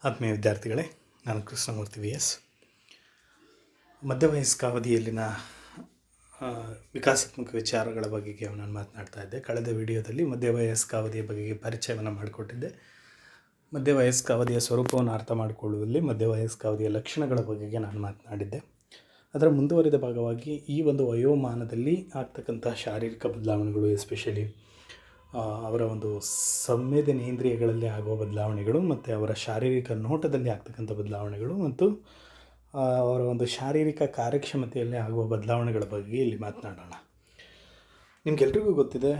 ಆತ್ಮೀಯ ವಿದ್ಯಾರ್ಥಿಗಳೇ, ನಾನು ಕೃಷ್ಣಮೂರ್ತಿ VS. ಮಧ್ಯವಯಸ್ಕ ಅವಧಿಯಲ್ಲಿನ ವಿಕಾಸಾತ್ಮಕ ವಿಚಾರಗಳ ಬಗೆಗೆ ನಾನು ಮಾತನಾಡ್ತಾ ಇದ್ದೆ. ಕಳೆದ ವಿಡಿಯೋದಲ್ಲಿ ಮಧ್ಯವಯಸ್ಕ ಅವಧಿಯ ಬಗೆಗೆ ಪರಿಚಯವನ್ನು ಮಾಡಿಕೊಟ್ಟಿದ್ದೆ. ಮಧ್ಯವಯಸ್ಕ ಅವಧಿಯ ಸ್ವರೂಪವನ್ನು ಅರ್ಥ ಮಾಡಿಕೊಳ್ಳುವಲ್ಲಿ ಮಧ್ಯವಯಸ್ಕ ಅವಧಿಯ ಲಕ್ಷಣಗಳ ಬಗೆಗೆ ನಾನು ಮಾತನಾಡಿದ್ದೆ. ಅದರ ಮುಂದುವರಿದ ಭಾಗವಾಗಿ ಈ ಒಂದು ವಯೋಮಾನದಲ್ಲಿ ಆಗ್ತಕ್ಕಂಥ ಶಾರೀರಿಕ ಬದಲಾವಣೆಗಳು, ಎಸ್ಪೆಷಲಿ ಅವರ ಒಂದು ಸಂವೇದನೇಂದ್ರಿಯಗಳಲ್ಲಿ ಆಗುವ ಬದಲಾವಣೆಗಳು ಮತ್ತು ಅವರ ಶಾರೀರಿಕ ನೋಟದಲ್ಲಿ ಆಗ್ತಕ್ಕಂಥ ಬದಲಾವಣೆಗಳು ಮತ್ತು ಅವರ ಒಂದು ಶಾರೀರಿಕ ಕಾರ್ಯಕ್ಷಮತೆಯಲ್ಲಿ ಆಗುವ ಬದಲಾವಣೆಗಳ ಬಗ್ಗೆ ಇಲ್ಲಿ ಮಾತನಾಡೋಣ. ನಿಮಗೆಲ್ರಿಗೂ ಗೊತ್ತಿದೆ,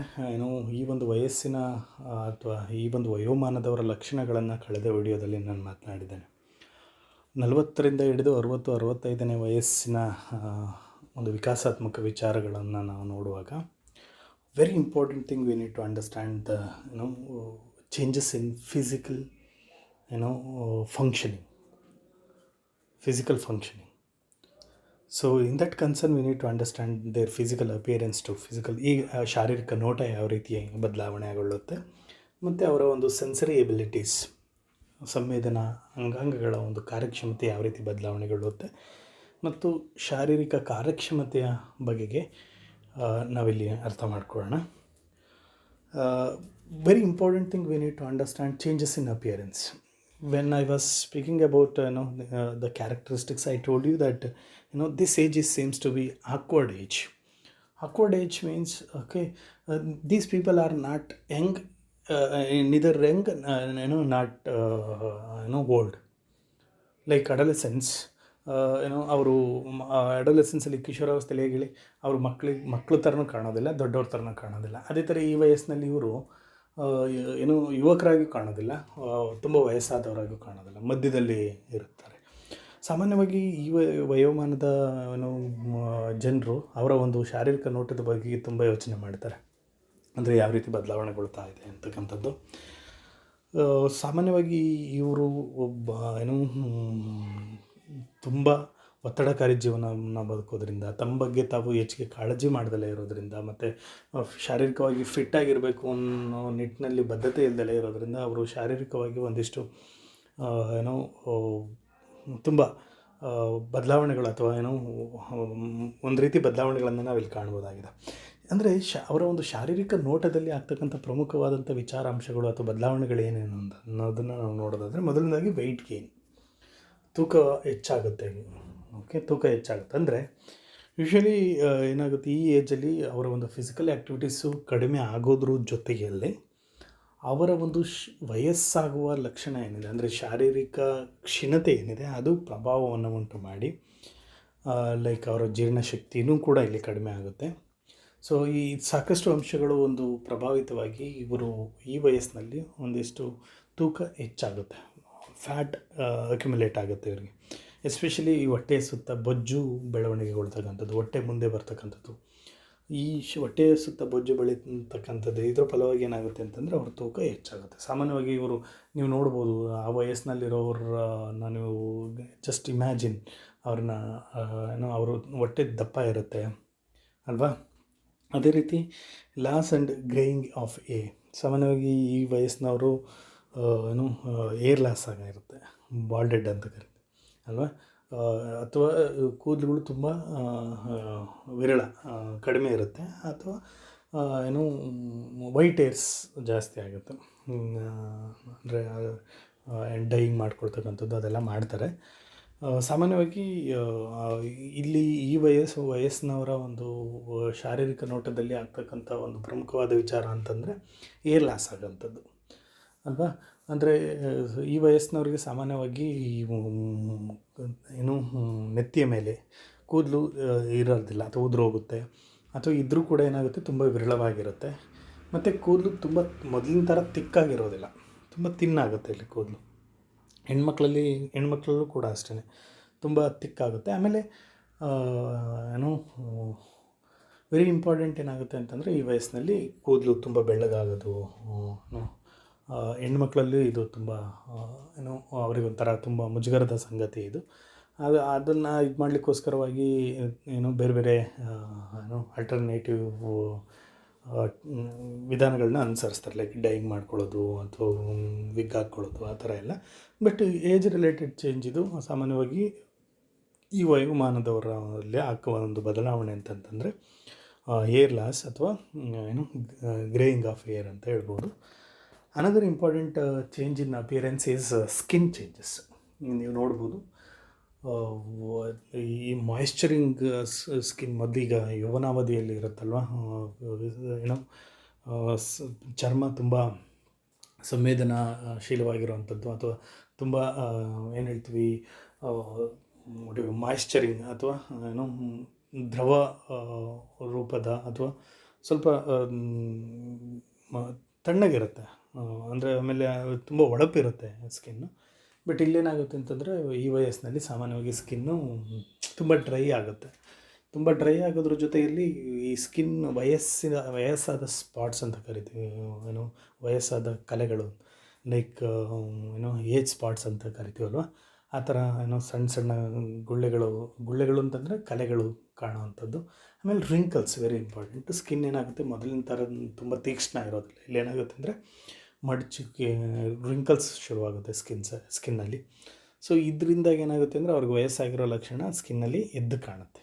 ಈ ಒಂದು ವಯಸ್ಸಿನ ಅಥವಾ ಈ ಒಂದು ವಯೋಮಾನದವರ ಲಕ್ಷಣಗಳನ್ನು ಕಳೆದ ವಿಡಿಯೋದಲ್ಲಿ ನಾನು ಮಾತನಾಡಿದ್ದೇನೆ. 40ರಿಂದ ಹಿಡಿದು 60-65ನೇ ವಯಸ್ಸಿನ ಒಂದು ವಿಕಾಸಾತ್ಮಕ ವಿಚಾರಗಳನ್ನು ನಾವು ನೋಡುವಾಗ very important thing we need to understand the changes in physical functioning. So in that concern we need to understand their physical appearance too. ಈ ಶಾರೀರಿಕ ನೋಟ ಯಾವ ರೀತಿ ಬದಲಾವಣೆ ಆಗೊಳ್ಳುತ್ತೆ ಮತ್ತು ಅವರ ಒಂದು ಸೆನ್ಸರಿ ಎಬಿಲಿಟೀಸ್, ಸಂವೇದನಾ ಅಂಗಾಂಗಗಳ ಒಂದು ಕಾರ್ಯಕ್ಷಮತೆ ಯಾವ ರೀತಿ ಬದಲಾವಣೆಗೊಳ್ಳುತ್ತೆ ಮತ್ತು ಶಾರೀರಿಕ ಕಾರ್ಯಕ್ಷಮತೆಯ ಬಗೆಗೆ ನಾವಿಲ್ಲಿ ಅರ್ಥ ಮಾಡ್ಕೊಳ್ಳೋಣ. Very important thing we need to understand changes in appearance. When I was speaking about the characteristics, I told you that this age seems to be awkward age. Awkward age means these people are not young, neither young, not old. Like adolescents, ಅವರು ಅಡೋಲೆಸೆನ್ಸಲ್ಲಿ ಕಿಶೋರಾವಸ್ಥೆಯಲ್ಲಿ ಹೇಳಿ ಅವರು ಮಕ್ಕಳ ಥರನೂ ಕಾಣೋದಿಲ್ಲ, ದೊಡ್ಡವ್ರ ಥರನೂ ಕಾಣೋದಿಲ್ಲ. ಅದೇ ಥರ ಈ ವಯಸ್ಸಿನಲ್ಲಿ ಇವರು ಯುವಕರಾಗಿ ಕಾಣೋದಿಲ್ಲ, ತುಂಬ ವಯಸ್ಸಾದವರಾಗೂ ಕಾಣೋದಿಲ್ಲ, ಮಧ್ಯದಲ್ಲಿ ಇರುತ್ತಾರೆ. ಸಾಮಾನ್ಯವಾಗಿ ಈ ವಯೋಮಾನದ ಜನರು ಅವರ ಒಂದು ಶಾರೀರಿಕ ನೋಟದ ಬಗ್ಗೆ ತುಂಬ ಯೋಚನೆ ಮಾಡ್ತಾರೆ. ಅಂದರೆ ಯಾವ ರೀತಿ ಬದಲಾವಣೆಗೊಳ್ತಾ ಇದೆ ಅಂತಕ್ಕಂಥದ್ದು. ಸಾಮಾನ್ಯವಾಗಿ ಇವರು ತುಂಬ ಒತ್ತಡಕಾರಿ ಜೀವನವನ್ನು ಬದುಕೋದ್ರಿಂದ, ತಮ್ಮ ಬಗ್ಗೆ ತಾವು ಹೆಚ್ಚಿಗೆ ಕಾಳಜಿ ಮಾಡದಲೇ ಇರೋದರಿಂದ ಮತ್ತು ಶಾರೀರಿಕವಾಗಿ ಫಿಟ್ಟಾಗಿರಬೇಕು ಅನ್ನೋ ನಿಟ್ಟಿನಲ್ಲಿ ಬದ್ಧತೆ ಇಲ್ಲದಲೇ ಇರೋದರಿಂದ ಅವರು ಶಾರೀರಿಕವಾಗಿ ಒಂದಿಷ್ಟು ತುಂಬ ಬದಲಾವಣೆಗಳು ಅಥವಾ ಒಂದು ರೀತಿ ಬದಲಾವಣೆಗಳನ್ನು ನಾವಿಲ್ಲಿ ಕಾಣ್ಬೋದಾಗಿದೆ. ಅಂದರೆ ಅವರ ಒಂದು ಶಾರೀರಿಕ ನೋಟದಲ್ಲಿ ಆಗ್ತಕ್ಕಂಥ ಪ್ರಮುಖವಾದಂಥ ವಿಚಾರಾಂಶಗಳು ಅಥವಾ ಬದಲಾವಣೆಗಳು ಏನೇನು ಅನ್ನೋದನ್ನು ನಾವು ನೋಡೋದಾದರೆ, ಮೊದಲನೇದಾಗಿ ವೆಯ್ಟ್ ಗೇನ್, ತೂಕ ಹೆಚ್ಚಾಗುತ್ತೆ. ತೂಕ ಹೆಚ್ಚಾಗುತ್ತೆ ಅಂದರೆ ಯೂಶ್ವಲಿ ಏನಾಗುತ್ತೆ, ಈ ಏಜಲ್ಲಿ ಅವರ ಒಂದು ಫಿಸಿಕಲ್ ಆ್ಯಕ್ಟಿವಿಟೀಸು ಕಡಿಮೆ ಆಗೋದ್ರ ಜೊತೆಯಲ್ಲಿ ಅವರ ಒಂದು ವಯಸ್ಸಾಗುವ ಲಕ್ಷಣ ಏನಿದೆ, ಅಂದರೆ ಶಾರೀರಿಕ ಕ್ಷೀಣತೆ ಏನಿದೆ ಅದು ಪ್ರಭಾವವನ್ನು ಉಂಟು ಮಾಡಿ ಲೈಕ್ ಅವರ ಜೀರ್ಣಶಕ್ತಿಯೂ ಕೂಡ ಇಲ್ಲಿ ಕಡಿಮೆ ಆಗುತ್ತೆ. ಸೊ ಈ ಸಾಕಷ್ಟು ಅಂಶಗಳು ಒಂದು ಪ್ರಭಾವಿತವಾಗಿ ಇವರು ಈ ವಯಸ್ಸಿನಲ್ಲಿ ಒಂದಿಷ್ಟು ತೂಕ ಹೆಚ್ಚಾಗುತ್ತೆ, ಫ್ಯಾಟ್ ಅಕ್ಯುಮುಲೇಟ್ ಆಗುತ್ತೆ ಇವರಿಗೆ. ಎಸ್ಪೆಷಲಿ ಈ ಹೊಟ್ಟೆಯ ಸುತ್ತ ಬೊಜ್ಜು ಬೆಳವಣಿಗೆಗೊಳ್ತಕ್ಕಂಥದ್ದು, ಹೊಟ್ಟೆ ಮುಂದೆ ಬರ್ತಕ್ಕಂಥದ್ದು, ಈ ಹೊಟ್ಟೆಯ ಸುತ್ತ ಬೊಜ್ಜು ಬೆಳೀತಕ್ಕಂಥದ್ದು, ಇದರ ಫಲವಾಗಿ ಏನಾಗುತ್ತೆ ಅಂತಂದರೆ ಅವ್ರ ತೂಕ ಹೆಚ್ಚಾಗುತ್ತೆ. ಸಾಮಾನ್ಯವಾಗಿ ಇವರು ನೀವು ನೋಡ್ಬೋದು, ಆ ವಯಸ್ಸಿನಲ್ಲಿರೋರನ್ನ ನೀವು ಜಸ್ಟ್ ಇಮ್ಯಾಜಿನ್ ಅವ್ರನ್ನ, ಅವರು ಹೊಟ್ಟೆ ದಪ್ಪ ಇರುತ್ತೆ ಅಲ್ವಾ. ಅದೇ ರೀತಿ ಲಾಸ್ ಆ್ಯಂಡ್ ಗ್ರೇಯಿಂಗ್ ಆಫ್ ಸಾಮಾನ್ಯವಾಗಿ ಈ ವಯಸ್ಸಿನವರು ಏರ್ ಲಾಸ್ ಆಗಿರುತ್ತೆ, ಬಾಲ್ಡೆಡ್ ಅಂತ ಕರೀತಾರೆ ಅಲ್ವಾ. ಅಥವಾ ಕೂದಲುಗಳು ತುಂಬ ವಿರಳ, ಕಡಿಮೆ ಇರುತ್ತೆ, ಅಥವಾ ವೈಟ್ ಏರ್ಸ್ ಜಾಸ್ತಿ ಆಗುತ್ತೆ. ಅಂದರೆ ಡೈಯಿಂಗ್ ಮಾಡ್ಕೊಳ್ತಕ್ಕಂಥದ್ದು ಅದೆಲ್ಲ ಮಾಡ್ತಾರೆ. ಸಾಮಾನ್ಯವಾಗಿ ಇಲ್ಲಿ ಈ ವಯಸ್ಸಿನವರ ಒಂದು ಶಾರೀರಿಕ ನೋಟದಲ್ಲಿ ಆಗ್ತಕ್ಕಂಥ ಒಂದು ಪ್ರಮುಖವಾದ ವಿಚಾರ ಅಂತಂದರೆ ಏರ್ ಲಾಸ್ ಆಗೋಂಥದ್ದು ಅಲ್ವಾ. ಅಂದರೆ ಈ ವಯಸ್ಸಿನವರಿಗೆ ಸಾಮಾನ್ಯವಾಗಿ ನೆತ್ತಿಯ ಮೇಲೆ ಕೂದಲು ಇರೋದಿಲ್ಲ ಅಥವಾ ಉದುರೋಗುತ್ತೆ, ಅಥವಾ ಇದ್ದರೂ ಕೂಡ ಏನಾಗುತ್ತೆ ತುಂಬ ವಿರಳವಾಗಿರುತ್ತೆ. ಮತ್ತು ಕೂದಲು ತುಂಬ ಮೊದಲಿನ ಥರ ತಿಕ್ಕಾಗಿರೋದಿಲ್ಲ, ತುಂಬ ತಿನ್ನಾಗುತ್ತೆ ಇಲ್ಲಿ ಕೂದಲು. ಹೆಣ್ಮಕ್ಳಲ್ಲೂ ಕೂಡ ಅಷ್ಟೇ ತುಂಬ ತಿಕ್ಕಾಗುತ್ತೆ. ಆಮೇಲೆ ವೆರಿ ಇಂಪಾರ್ಟೆಂಟ್ ಏನಾಗುತ್ತೆ ಅಂತಂದರೆ, ಈ ವಯಸ್ಸಿನಲ್ಲಿ ಕೂದಲು ತುಂಬ ಬೆಳ್ಳಗಾಗೋದು, ಹೆಣ್ಮಕ್ಳಲ್ಲಿ ಇದು ತುಂಬ ಅವರಿಗೊಂಥರ ತುಂಬ ಮುಜುಗರದ ಸಂಗತಿ ಇದು. ಅದನ್ನು ಇದು ಮಾಡಲಿಕ್ಕೋಸ್ಕರವಾಗಿ ಬೇರೆ ಬೇರೆ ಆಲ್ಟರ್ನೇಟಿವ್ ವಿಧಾನಗಳನ್ನ ಅನುಸರಿಸ್ತಾರೆ. ಲೈಕ್ ಡೈಯಿಂಗ್ ಮಾಡ್ಕೊಳ್ಳೋದು ಅಥವಾ ವಿಗ್ ಹಾಕ್ಕೊಳ್ಳೋದು ಆ ಥರ ಎಲ್ಲ. ಬಟ್ ಏಜ್ ರಿಲೇಟೆಡ್ ಚೇಂಜ್ ಇದು ಸಾಮಾನ್ಯವಾಗಿ ಈ ವಯೋಮಾನದವರಲ್ಲಿ ಆಗುವ ಒಂದು ಬದಲಾವಣೆ ಅಂತಂತಂದರೆ ಹೇರ್ ಲಾಸ್ ಅಥವಾ ಏನು ಗ್ರೇಯಿಂಗ್ ಆಫ್ ಹೇರ್ ಅಂತ ಹೇಳ್ಬೋದು. Another important change in appearance is skin changes. ನೀವು ನೋಡ್ಬೋದು ಈ ಮಾಯಿಶ್ಚರಿಂಗ್ ಸ್ಕಿನ್ ಮೊದಲೀಗ ಯೌವನಾವಧಿಯಲ್ಲಿ ಇರುತ್ತಲ್ವ, ಏನೋ ಚರ್ಮ ತುಂಬ ಸಂವೇದನಾಶೀಲವಾಗಿರುವಂಥದ್ದು ಅಥವಾ ತುಂಬ ಏನು ಹೇಳ್ತೀವಿ ಮಾಯಿಶ್ಚರಿಂಗ್ ಅಥವಾ ಏನೋ ದ್ರವ ರೂಪದ ಅಥವಾ ಸ್ವಲ್ಪ ತಣ್ಣಗಿರುತ್ತೆ, ಅಂದರೆ ಆಮೇಲೆ ತುಂಬ ಹೊಳಪಿರುತ್ತೆ ಸ್ಕಿನ್ನು. ಬಟ್ ಇಲ್ಲೇನಾಗುತ್ತೆ ಅಂತಂದರೆ ಈ ವಯಸ್ಸಿನಲ್ಲಿ ಸಾಮಾನ್ಯವಾಗಿ ಸ್ಕಿನ್ನು ತುಂಬ ಡ್ರೈ ಆಗುತ್ತೆ. ತುಂಬ ಡ್ರೈ ಆಗೋದ್ರ ಜೊತೆಯಲ್ಲಿ ಈ ಸ್ಕಿನ್ ವಯಸ್ಸಾದ ಸ್ಪಾಟ್ಸ್ ಅಂತ ಕರಿತೀವಿ, ಏನೋ ವಯಸ್ಸಾದ ಕಲೆಗಳು, ಲೈಕ್ ಏನೋ ಏಜ್ ಸ್ಪಾಟ್ಸ್ ಅಂತ ಕರಿತೀವಲ್ವ, ಆ ಥರ ಏನೋ ಸಣ್ಣ ಸಣ್ಣ ಗುಳ್ಳೆಗಳು ಅಂತಂದರೆ ಕಲೆಗಳು ಕಾಣುವಂಥದ್ದು. ಆಮೇಲೆ ರಿಂಕಲ್ಸ್ ವೆರಿ ಇಂಪಾರ್ಟೆಂಟ್. ಸ್ಕಿನ್ ಏನಾಗುತ್ತೆ ಮೊದಲಿನ ಥರ ತುಂಬ ತೀಕ್ಷ್ಣ ಇರೋದಿಲ್ಲ. ಇಲ್ಲೇನಾಗುತ್ತೆ ಅಂದರೆ ಮಡಚಿಕೆ ರಿಂಕಲ್ಸ್ ಶುರುವಾಗುತ್ತೆ ಸ್ಕಿನ್ನಲ್ಲಿ. ಸೊ ಇದರಿಂದಾಗಿ ಏನಾಗುತ್ತೆ ಅಂದರೆ ಅವ್ರಿಗೆ ವಯಸ್ಸಾಗಿರೋ ಲಕ್ಷಣ ಸ್ಕಿನ್ನಲ್ಲಿ ಎದ್ದು ಕಾಣುತ್ತೆ.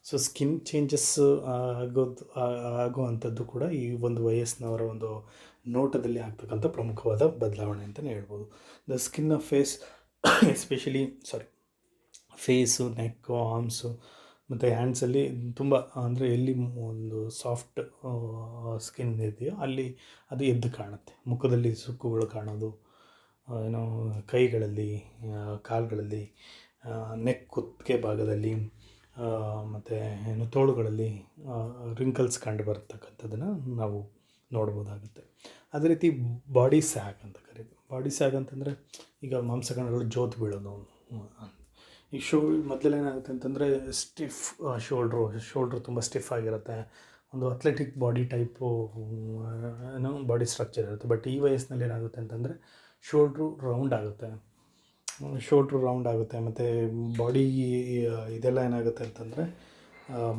ಸೊ ಸ್ಕಿನ್ ಚೇಂಜಸ್ ಆಗುವಂಥದ್ದು ಕೂಡ ಈ ಒಂದು ವಯಸ್ಸಿನವರ ಒಂದು ನೋಟದಲ್ಲಿ ಆಗ್ತಕ್ಕಂಥ ಪ್ರಮುಖವಾದ ಬದಲಾವಣೆ ಅಂತಲೇ ಹೇಳ್ಬೋದು. The skin of face especially face, neck, arms ಮತ್ತು ಹ್ಯಾಂಡ್ಸಲ್ಲಿ ತುಂಬ ಅಂದರೆ ಎಲ್ಲಿ ಒಂದು ಸಾಫ್ಟ್ ಸ್ಕಿನ್ ಇದೆಯೋ ಅಲ್ಲಿ ಅದು ಎದ್ದು ಕಾಣುತ್ತೆ. ಮುಖದಲ್ಲಿ ಸುಕ್ಕುಗಳು ಕಾಣೋದು, ಏನೋ ಕೈಗಳಲ್ಲಿ, ಕಾಲುಗಳಲ್ಲಿ, ನೆಕ್ ಕುತ್ತಿಗೆ ಭಾಗದಲ್ಲಿ ಮತ್ತು ಏನು ತೋಳುಗಳಲ್ಲಿ ರಿಂಕಲ್ಸ್ ಕಂಡು ಬರತಕ್ಕಂಥದ್ದನ್ನು ನಾವು ನೋಡ್ಬೋದಾಗುತ್ತೆ. ಅದೇ ರೀತಿ ಬಾಡಿ ಸ್ಯಾಗ್ ಅಂತ ಕರೀತೀವಿ. ಬಾಡಿ ಸ್ಯಾಗ್ ಅಂತಂದರೆ ಈಗ ಮಾಂಸಖಂಡಗಳು ಜೋತು ಬೀಳೋದು. ಈ ಮೊದಲೇನಾಗುತ್ತೆ ಅಂತಂದರೆ ಸ್ಟಿಫ್ ಶೋಲ್ಡ್ರು ತುಂಬ ಸ್ಟಿಫ್ ಆಗಿರುತ್ತೆ, ಒಂದು ಅಥ್ಲೆಟಿಕ್ ಬಾಡಿ ಟೈಪು ಏನೋ ಬಾಡಿ ಸ್ಟ್ರಕ್ಚರ್ ಇರುತ್ತೆ. ಬಟ್ ಈ ವಯಸ್ಸಿನಲ್ಲಿ ಏನಾಗುತ್ತೆ ಅಂತಂದರೆ ಶೋಲ್ಡ್ರು ರೌಂಡ್ ಆಗುತ್ತೆ ಮತ್ತು ಬಾಡಿ ಇದೆಲ್ಲ ಏನಾಗುತ್ತೆ ಅಂತಂದರೆ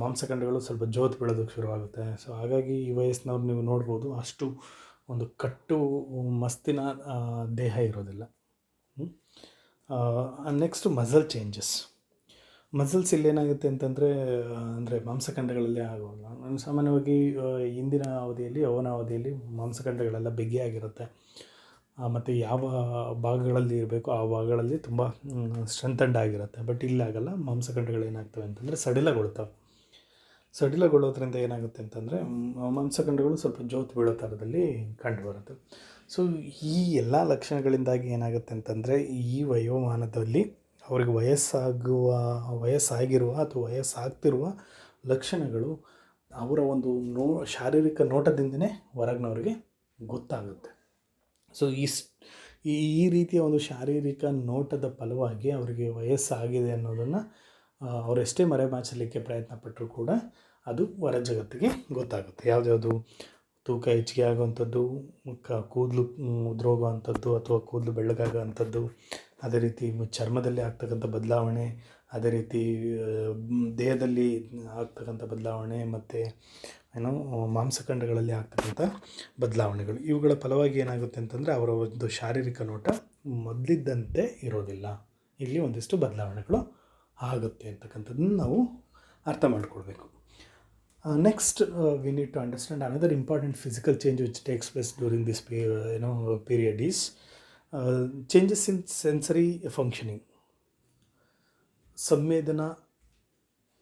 ಮಾಂಸಖಂಡಗಳು ಸ್ವಲ್ಪ ಜೋತು ಬೀಳೋದಕ್ಕೆ ಶುರುವಾಗುತ್ತೆ. ಸೊ ಹಾಗಾಗಿ ಈ ವಯಸ್ಸಿನವ್ರು ನೀವು ನೋಡ್ಬೋದು ಅಷ್ಟು ಒಂದು ಕಟ್ಟು ಮಸ್ತಿನ ದೇಹ ಇರೋದಿಲ್ಲ. Next muscle changes. ಮಸಲ್ಸ್ ಇಲ್ಲೇನಾಗುತ್ತೆ ಅಂತಂದರೆ ಅಂದರೆ ಮಾಂಸಖಂಡಗಳಲ್ಲಿ ಆಗೋಲ್ಲ. ಸಾಮಾನ್ಯವಾಗಿ ಇಂದಿನ ಅವಧಿಯಲ್ಲಿ ಯೌವನಾವಧಿಯಲ್ಲಿ ಮಾಂಸಖಂಡಗಳೆಲ್ಲ ಬಿಗಿಯಾಗಿರುತ್ತೆ ಮತ್ತು ಯಾವ ಭಾಗಗಳಲ್ಲಿ ಇರಬೇಕು ಆ ಭಾಗಗಳಲ್ಲಿ ತುಂಬ ಸ್ಟ್ರೆಂಥನ್ಡ್ ಆಗಿರುತ್ತೆ. ಬಟ್ ಇಲ್ಲಾಗಲ್ಲ. ಮಾಂಸಖಂಡಗಳು ಏನಾಗ್ತವೆ ಅಂತಂದರೆ ಸಡಿಲಗೊಳ್ಳೋದ್ರಿಂದ ಏನಾಗುತ್ತೆ ಅಂತಂದರೆ ಮಾಂಸಖಂಡಗಳು ಸ್ವಲ್ಪ ಜೋತು ಬೀಳೋ ಥರದಲ್ಲಿ ಕಂಡುಬರುತ್ತೆ. ಸೊ ಈ ಎಲ್ಲ ಲಕ್ಷಣಗಳಿಂದಾಗಿ ಏನಾಗುತ್ತೆ ಅಂತಂದರೆ ಈ ವಯೋಮಾನದಲ್ಲಿ ಅವ್ರಿಗೆ ವಯಸ್ಸಾಗಿರುವ ಅಥವಾ ವಯಸ್ಸಾಗ್ತಿರುವ ಲಕ್ಷಣಗಳು ಅವರ ಒಂದು ಶಾರೀರಿಕ ನೋಟದಿಂದನೇ ಹೊರಗಿನವ್ರಿಗೆ ಗೊತ್ತಾಗುತ್ತೆ. ಸೊ ಈ ರೀತಿಯ ಒಂದು ಶಾರೀರಿಕ ನೋಟದ ಫಲವಾಗಿ ಅವರಿಗೆ ವಯಸ್ಸಾಗಿದೆ ಅನ್ನೋದನ್ನು ಅವರೆಷ್ಟೇ ಮರೆಮಾಚಲಿಕ್ಕೆ ಪ್ರಯತ್ನ ಪಟ್ಟರೂ ಕೂಡ ಅದು ಹೊರ ಜಗತ್ತಿಗೆ ಗೊತ್ತಾಗುತ್ತೆ. ಯಾವುದ್ಯಾವುದು ತೂಕ ಹೆಚ್ಚಿಗೆ ಆಗುವಂಥದ್ದು, ಕೂದಲು ಉದುರೋಗುವಂಥದ್ದು ಅಥವಾ ಕೂದಲು ಬೆಳ್ಳಗಾಗೋವಂಥದ್ದು, ಅದೇ ರೀತಿ ಚರ್ಮದಲ್ಲಿ ಆಗ್ತಕ್ಕಂಥ ಬದಲಾವಣೆ, ಅದೇ ರೀತಿ ದೇಹದಲ್ಲಿ ಆಗ್ತಕ್ಕಂಥ ಬದಲಾವಣೆ ಮತ್ತು ಏನೋ ಮಾಂಸಖಂಡಗಳಲ್ಲಿ ಆಗ್ತಕ್ಕಂಥ ಬದಲಾವಣೆಗಳು. ಇವುಗಳ ಫಲವಾಗಿ ಏನಾಗುತ್ತೆ ಅಂತಂದರೆ ಅವರ ಒಂದು ಶಾರೀರಿಕ ನೋಟ ಮೊದಲಿದ್ದಂತೆ ಇರೋದಿಲ್ಲ. ಇಲ್ಲಿ ಒಂದಿಷ್ಟು ಬದಲಾವಣೆಗಳು ಆಗುತ್ತೆ ಅಂತಕ್ಕಂಥದ್ದನ್ನು ನಾವು ಅರ್ಥ ಮಾಡ್ಕೊಳ್ಬೇಕು. Next we need to understand another important physical change which takes place during this period is changes in sensory functioning. ಸಂವೇದನಾ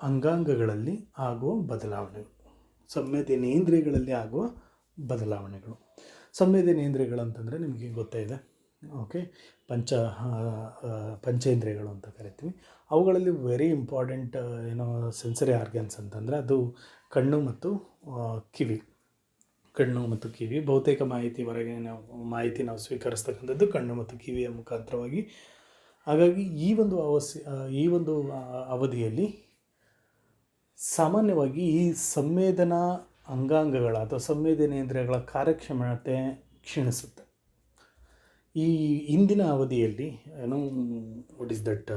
ಅಂಗಾಂಗಗಳಲ್ಲಿ ಆಗುವ ಬದಲಾವಣೆಗಳು, ಸಂವೇದನೇಂದ್ರಿಯಗಳಲ್ಲಿ ಆಗುವ ಬದಲಾವಣೆಗಳು. ಸಂವೇದನೇಂದ್ರಿಯಗಳು ಅಂತಂದರೆ ನಿಮಗೆ ಗೊತ್ತೇ ಇದೆ. ಓಕೆ, ಪಂಚೇಂದ್ರಿಯಗಳು ಅಂತ ಕರಿತೀವಿ. ಅವುಗಳಲ್ಲಿ ವೆರಿ ಇಂಪಾರ್ಟೆಂಟ್ ಸೆನ್ಸರಿ ಆರ್ಗನ್ಸ್ ಅಂತಂದರೆ ಅದು ಕಣ್ಣು ಮತ್ತು ಕಿವಿ. ಬಹುತೇಕ ಮಾಹಿತಿ ನಾವು ಸ್ವೀಕರಿಸ್ತಕ್ಕಂಥದ್ದು ಕಣ್ಣು ಮತ್ತು ಕಿವಿಯ ಮುಖಾಂತರವಾಗಿ. ಹಾಗಾಗಿ ಈ ಒಂದು ಅವಧಿಯಲ್ಲಿ ಸಾಮಾನ್ಯವಾಗಿ ಈ ಸಂವೇದನಾ ಅಂಗಾಂಗಗಳ ಅಥವಾ ಸಂವೇದನೇಂದ್ರಿಯಗಳ ಕಾರ್ಯಕ್ಷಮತೆ ಕ್ಷೀಣಿಸುತ್ತೆ. ಈ ಇಂದಿನ ಅವಧಿಯಲ್ಲಿ ವಾಟ್ ಈಸ್ ದಟ್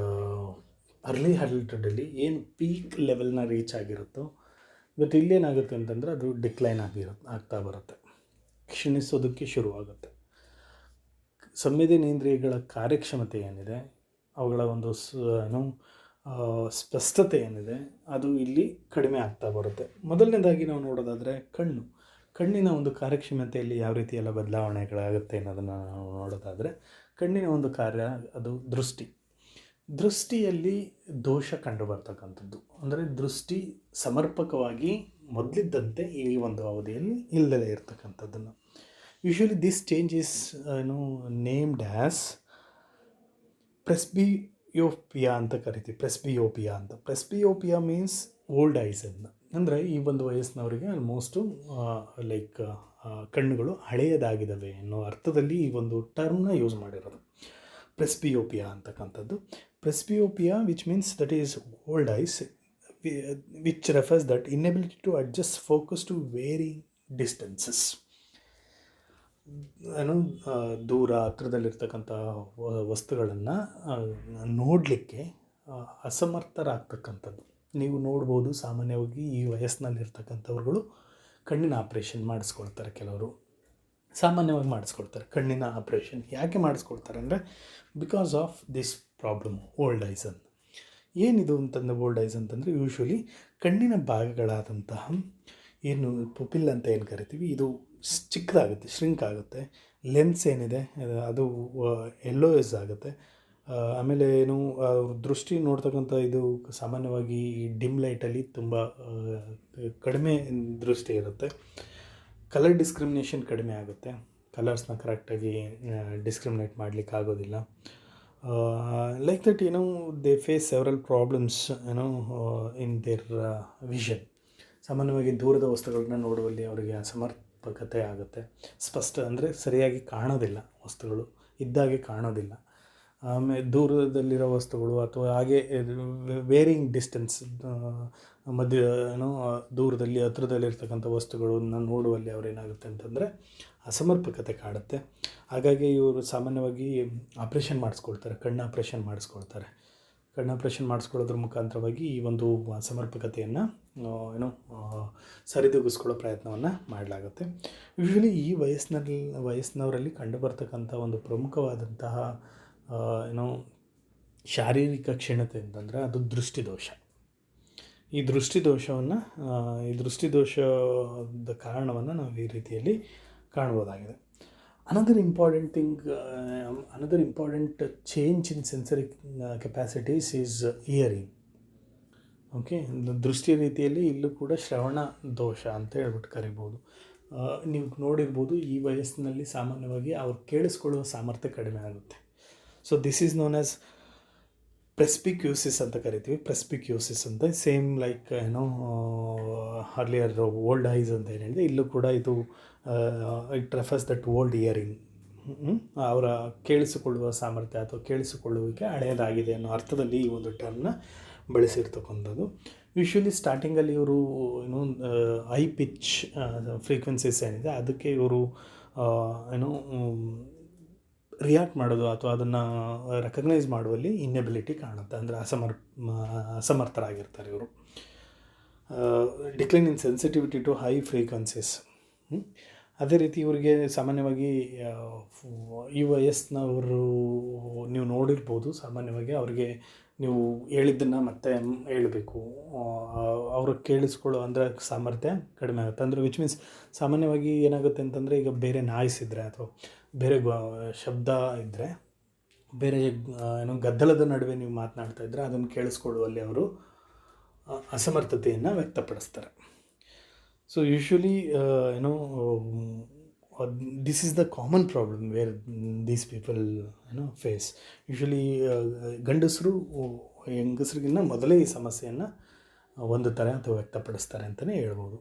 ಅರ್ಲಿ ಅಡಲ್ಟ್ಹುಡ್ಡಲ್ಲಿ ಏನು ಪೀಕ್ ಲೆವೆಲ್ನ ರೀಚ್ ಆಗಿರುತ್ತೋ ಬಟ್ ಇಲ್ಲೇನಾಗುತ್ತೆ ಅಂತಂದರೆ ಅದು ಡಿಕ್ಲೈನ್ ಆಗ್ತಾ ಬರುತ್ತೆ, ಕ್ಷೀಣಿಸೋದಕ್ಕೆ ಶುರುವಾಗುತ್ತೆ. ಸಂವೇದನೇಂದ್ರಿಯಗಳ ಕಾರ್ಯಕ್ಷಮತೆ ಏನಿದೆ, ಅವುಗಳ ಒಂದು ಸ್ಪಷ್ಟತೆ ಏನಿದೆ, ಅದು ಇಲ್ಲಿ ಕಡಿಮೆ ಆಗ್ತಾ ಬರುತ್ತೆ. ಮೊದಲನೇದಾಗಿ ನಾವು ನೋಡೋದಾದರೆ ಕಣ್ಣಿನ ಒಂದು ಕಾರ್ಯಕ್ಷಮತೆಯಲ್ಲಿ ಯಾವ ರೀತಿ ಎಲ್ಲ ಬದಲಾವಣೆಗಳಾಗುತ್ತೆ ಅನ್ನೋದನ್ನು ನಾವು ನೋಡೋದಾದರೆ, ಕಣ್ಣಿನ ಒಂದು ಕಾರ್ಯ ಅದು ದೃಷ್ಟಿಯಲ್ಲಿ ದೋಷ ಕಂಡು ಬರ್ತಕ್ಕಂಥದ್ದು. ಅಂದರೆ ದೃಷ್ಟಿ ಸಮರ್ಪಕವಾಗಿ ಮೊದಲಿದ್ದಂತೆ ಈ ಒಂದು ಅವಧಿಯಲ್ಲಿ ಇಲ್ಲದೇ ಇರತಕ್ಕಂಥದ್ದನ್ನು. Usually this change is named as presbyopia ಅಂತ ಕರಿತೀವಿ. ಪ್ರೆಸ್ಬಿಯೋಪಿಯಾ ಮೀನ್ಸ್ ಓಲ್ಡ್ ಐಸ್ ಅಂತ. ಅಂದರೆ ಈ ಒಂದು ವಯಸ್ಸಿನವರಿಗೆ ಆಲ್ಮೋಸ್ಟು ಕಣ್ಣುಗಳು ಹಳೆಯದಾಗಿದ್ದಾವೆ ಅನ್ನೋ ಅರ್ಥದಲ್ಲಿ ಈ ಒಂದು ಟರ್ಮ್ನ ಯೂಸ್ ಮಾಡಿರೋದು, ಪ್ರೆಸ್ಬಿಯೋಪಿಯಾ ಅಂತಕ್ಕಂಥದ್ದು. Presbyopia which means that is old eyes, which refers that inability to adjust focus to vary distances. ದೂರ ಹತ್ರದಲ್ಲಿರ್ತಕ್ಕಂಥ ವಸ್ತುಗಳನ್ನು ನೋಡಲಿಕ್ಕೆ ಅಸಮರ್ಥರಾಗ್ತಕ್ಕಂಥದ್ದು. ನೀವು ನೋಡ್ಬೋದು, ಸಾಮಾನ್ಯವಾಗಿ ಈ ವಯಸ್ಸಿನಲ್ಲಿರ್ತಕ್ಕಂಥವ್ರುಗಳು ಕಣ್ಣಿನ ಆಪ್ರೇಷನ್ ಮಾಡಿಸ್ಕೊಳ್ತಾರೆ. ಕೆಲವರು ಸಾಮಾನ್ಯವಾಗಿ ಮಾಡಿಸ್ಕೊಳ್ತಾರೆ ಕಣ್ಣಿನ ಆಪ್ರೇಷನ್. ಯಾಕೆ ಮಾಡಿಸ್ಕೊಳ್ತಾರೆ ಅಂದರೆ because of this problem, old eyes ಅಂತ. ಏನಿದು ಅಂತಂದರೆ ಓಲ್ಡ್ ಐಸ್ ಅಂತಂದರೆ ಯೂಶ್ವಲಿ ಕಣ್ಣಿನ ಭಾಗಗಳಾದಂತಹ ಏನು ಪುಪಿಲ್ ಅಂತ ಏನು ಕರಿತೀವಿ, ಇದು ಚಿಕ್ಕದಾಗುತ್ತೆ, ಶ್ರಿಂಕ್ ಆಗುತ್ತೆ. ಲೆನ್ಸ್ ಏನಿದೆ ಅದು ಎಲ್ಲೋಯಿಸ್ ಆಗುತ್ತೆ. ಆಮೇಲೆ ದೃಷ್ಟಿ ನೋಡ್ತಕ್ಕಂಥ ಇದು ಸಾಮಾನ್ಯವಾಗಿ ಡಿಮ್ ಲೈಟಲ್ಲಿ ತುಂಬ ಕಡಿಮೆ ದೃಷ್ಟಿ ಇರುತ್ತೆ. ಕಲರ್ ಡಿಸ್ಕ್ರಿಮಿನೇಷನ್ ಕಡಿಮೆ ಆಗುತ್ತೆ, ಕಲರ್ಸ್ನ ಕರೆಕ್ಟಾಗಿ ಡಿಸ್ಕ್ರಿಮಿನೇಟ್ ಮಾಡಲಿಕ್ಕೆ ಆಗೋದಿಲ್ಲ. Like that they face several problems in their vision. ಸಾಮಾನ್ಯವಾಗಿ ದೂರದ ವಸ್ತುಗಳನ್ನ ನೋಡುವಲ್ಲಿ ಅವರಿಗೆ ಅಸಮರ್ಪಕತೆ ಆಗುತ್ತೆ. ಅಂದರೆ ಸರಿಯಾಗಿ ಕಾಣೋದಿಲ್ಲ, ವಸ್ತುಗಳು ಇದ್ದಾಗೆ ಕಾಣೋದಿಲ್ಲ. ಆಮೇಲೆ ದೂರದಲ್ಲಿರೋ ವಸ್ತುಗಳು ಅಥವಾ ಹಾಗೆ ವೇರಿಂಗ್ ಡಿಸ್ಟೆನ್ಸ್ ದೂರದಲ್ಲಿ ಹತ್ರದಲ್ಲಿರ್ತಕ್ಕಂಥ ವಸ್ತುಗಳನ್ನು ನೋಡುವಲ್ಲಿ ಅವ್ರೇನಾಗುತ್ತೆ ಅಂತಂದರೆ ಅಸಮರ್ಪಕತೆ ಕಾಡುತ್ತೆ. ಹಾಗಾಗಿ ಇವರು ಸಾಮಾನ್ಯವಾಗಿ ಆಪ್ರೇಷನ್ ಮಾಡಿಸ್ಕೊಳ್ತಾರೆ, ಕಣ್ಣು ಆಪ್ರೇಷನ್ ಮಾಡಿಸ್ಕೊಳ್ತಾರೆ. ಕಣ್ಣು ಆಪ್ರೇಷನ್ ಮಾಡಿಸ್ಕೊಳ್ಳೋದ್ರ ಮುಖಾಂತರವಾಗಿ ಈ ಒಂದು ಅಸಮರ್ಪಕತೆಯನ್ನು ಸರಿದೂಗಿಸ್ಕೊಳ್ಳೋ ಪ್ರಯತ್ನವನ್ನು ಮಾಡಲಾಗುತ್ತೆ. ಯೂಶ್ವಲಿ ಈ ವಯಸ್ಸಿನವರಲ್ಲಿ ಕಂಡುಬರ್ತಕ್ಕಂಥ ಒಂದು ಪ್ರಮುಖವಾದಂತಹ ಶಾರೀರಿಕ ಕ್ಷೀಣತೆ ಅಂತಂದರೆ ಅದು ದೃಷ್ಟಿದೋಷ. ಈ ದೃಷ್ಟಿದೋಷದ ಕಾರಣವನ್ನು ನಾವು ಈ ರೀತಿಯಲ್ಲಿ ಕಾಣ್ಬೋದಾಗಿದೆ. Another important change in sensory capacities is hearing. Okay, ದೃಷ್ಟಿ ರೀತಿಯಲ್ಲಿ ಇಲ್ಲೂ ಕೂಡ ಶ್ರವಣ ದೋಷ ಅಂತ ಹೇಳ್ಬಿಟ್ಟು ಕರಿಬೋದು. ನೀವು ನೋಡಿರ್ಬೋದು, ಈ ವಯಸ್ಸಿನಲ್ಲಿ ಸಾಮಾನ್ಯವಾಗಿ ಅವ್ರು ಕೇಳಿಸ್ಕೊಳ್ಳುವ ಸಾಮರ್ಥ್ಯ ಕಡಿಮೆ ಆಗುತ್ತೆ. So this is known as presbycusis ಅಂತ ಕರಿತೀವಿ. ಪ್ರೆಸ್ಪಿಕ್ಯೂಸಿಸ್ ಅಂತ same like earlier old eyes ಅಂತ ಏನು ಹೇಳಿದೆ, ಇಲ್ಲೂ ಕೂಡ ಇದು it refers that old hearing. ಅವರ ಕೇಳಿಸಿಕೊಳ್ಳುವ ಸಾಮರ್ಥ್ಯ ಅಥವಾ ಕೇಳಿಸಿಕೊಳ್ಳುವಿಕೆ ಹಳೆಯದಾಗಿದೆ ಅನ್ನೋ ಅರ್ಥದಲ್ಲಿ ಈ ಒಂದು ಟರ್ಮ್ನ ಬಳಸಿರ್ತಕ್ಕಂಥದ್ದು. ಯೂಶ್ವಲಿ ಸ್ಟಾರ್ಟಿಂಗಲ್ಲಿ ಇವರು ಐ ಪಿಚ್ ಫ್ರೀಕ್ವೆನ್ಸೀಸ್ ಏನಿದೆ ಅದಕ್ಕೆ ಇವರು ರಿಯಾಕ್ಟ್ ಮಾಡೋದು ಅಥವಾ ಅದನ್ನು ರೆಕಗ್ನೈಸ್ ಮಾಡುವಲ್ಲಿ ಇನ್ಎಬಿಲಿಟಿ ಕಾಣುತ್ತೆ. ಅಂದರೆ ಅಸಮರ್ಥರಾಗಿರ್ತಾರೆ ಇವರು. Decline in sensitivity to high frequencies. ಅದೇ ರೀತಿ ಇವರಿಗೆ ಸಾಮಾನ್ಯವಾಗಿ ಈ ವಯಸ್ಸಿನವರು ನೀವು ನೋಡಿರ್ಬೋದು, ಸಾಮಾನ್ಯವಾಗಿ ಅವರಿಗೆ ನೀವು ಹೇಳಿದ್ದನ್ನು ಮತ್ತೆ ಹೇಳಬೇಕು, ಅವರು ಕೇಳಿಸ್ಕೊಳ್ಳೋ ಅಂದರೆ ಸಾಮರ್ಥ್ಯ ಕಡಿಮೆ ಆಗುತ್ತೆ. ಅಂದರೆ ವಿಚ್ ಮೀನ್ಸ್ ಸಾಮಾನ್ಯವಾಗಿ ಏನಾಗುತ್ತೆ ಅಂತಂದರೆ, ಈಗ ಬೇರೆ ನಾಯ್ಸ್ ಇದ್ದರೆ ಅಥವಾ ಬೇರೆ ಶಬ್ದ ಇದ್ದರೆ, ಬೇರೆ ಗದ್ದಲದ ನಡುವೆ ನೀವು ಮಾತನಾಡ್ತಾ ಇದ್ದರೆ ಅದನ್ನು ಕೇಳಿಸ್ಕೊಳ್ಳುವಲ್ಲಿ ಅವರು ಅಸಮರ್ಥತೆಯನ್ನು ವ್ಯಕ್ತಪಡಿಸ್ತಾರೆ. So usually this is the common problem where these people face. Usually ಹೆಂಗಸರಿಗಿನ್ನ ಮೊದಲೇ ಈ ಸಮಸ್ಯೆಯನ್ನು ಹೊಂದುತ್ತಾರೆ ಅಥವಾ ವ್ಯಕ್ತಪಡಿಸ್ತಾರೆ ಅಂತಲೇ ಹೇಳ್ಬೋದು.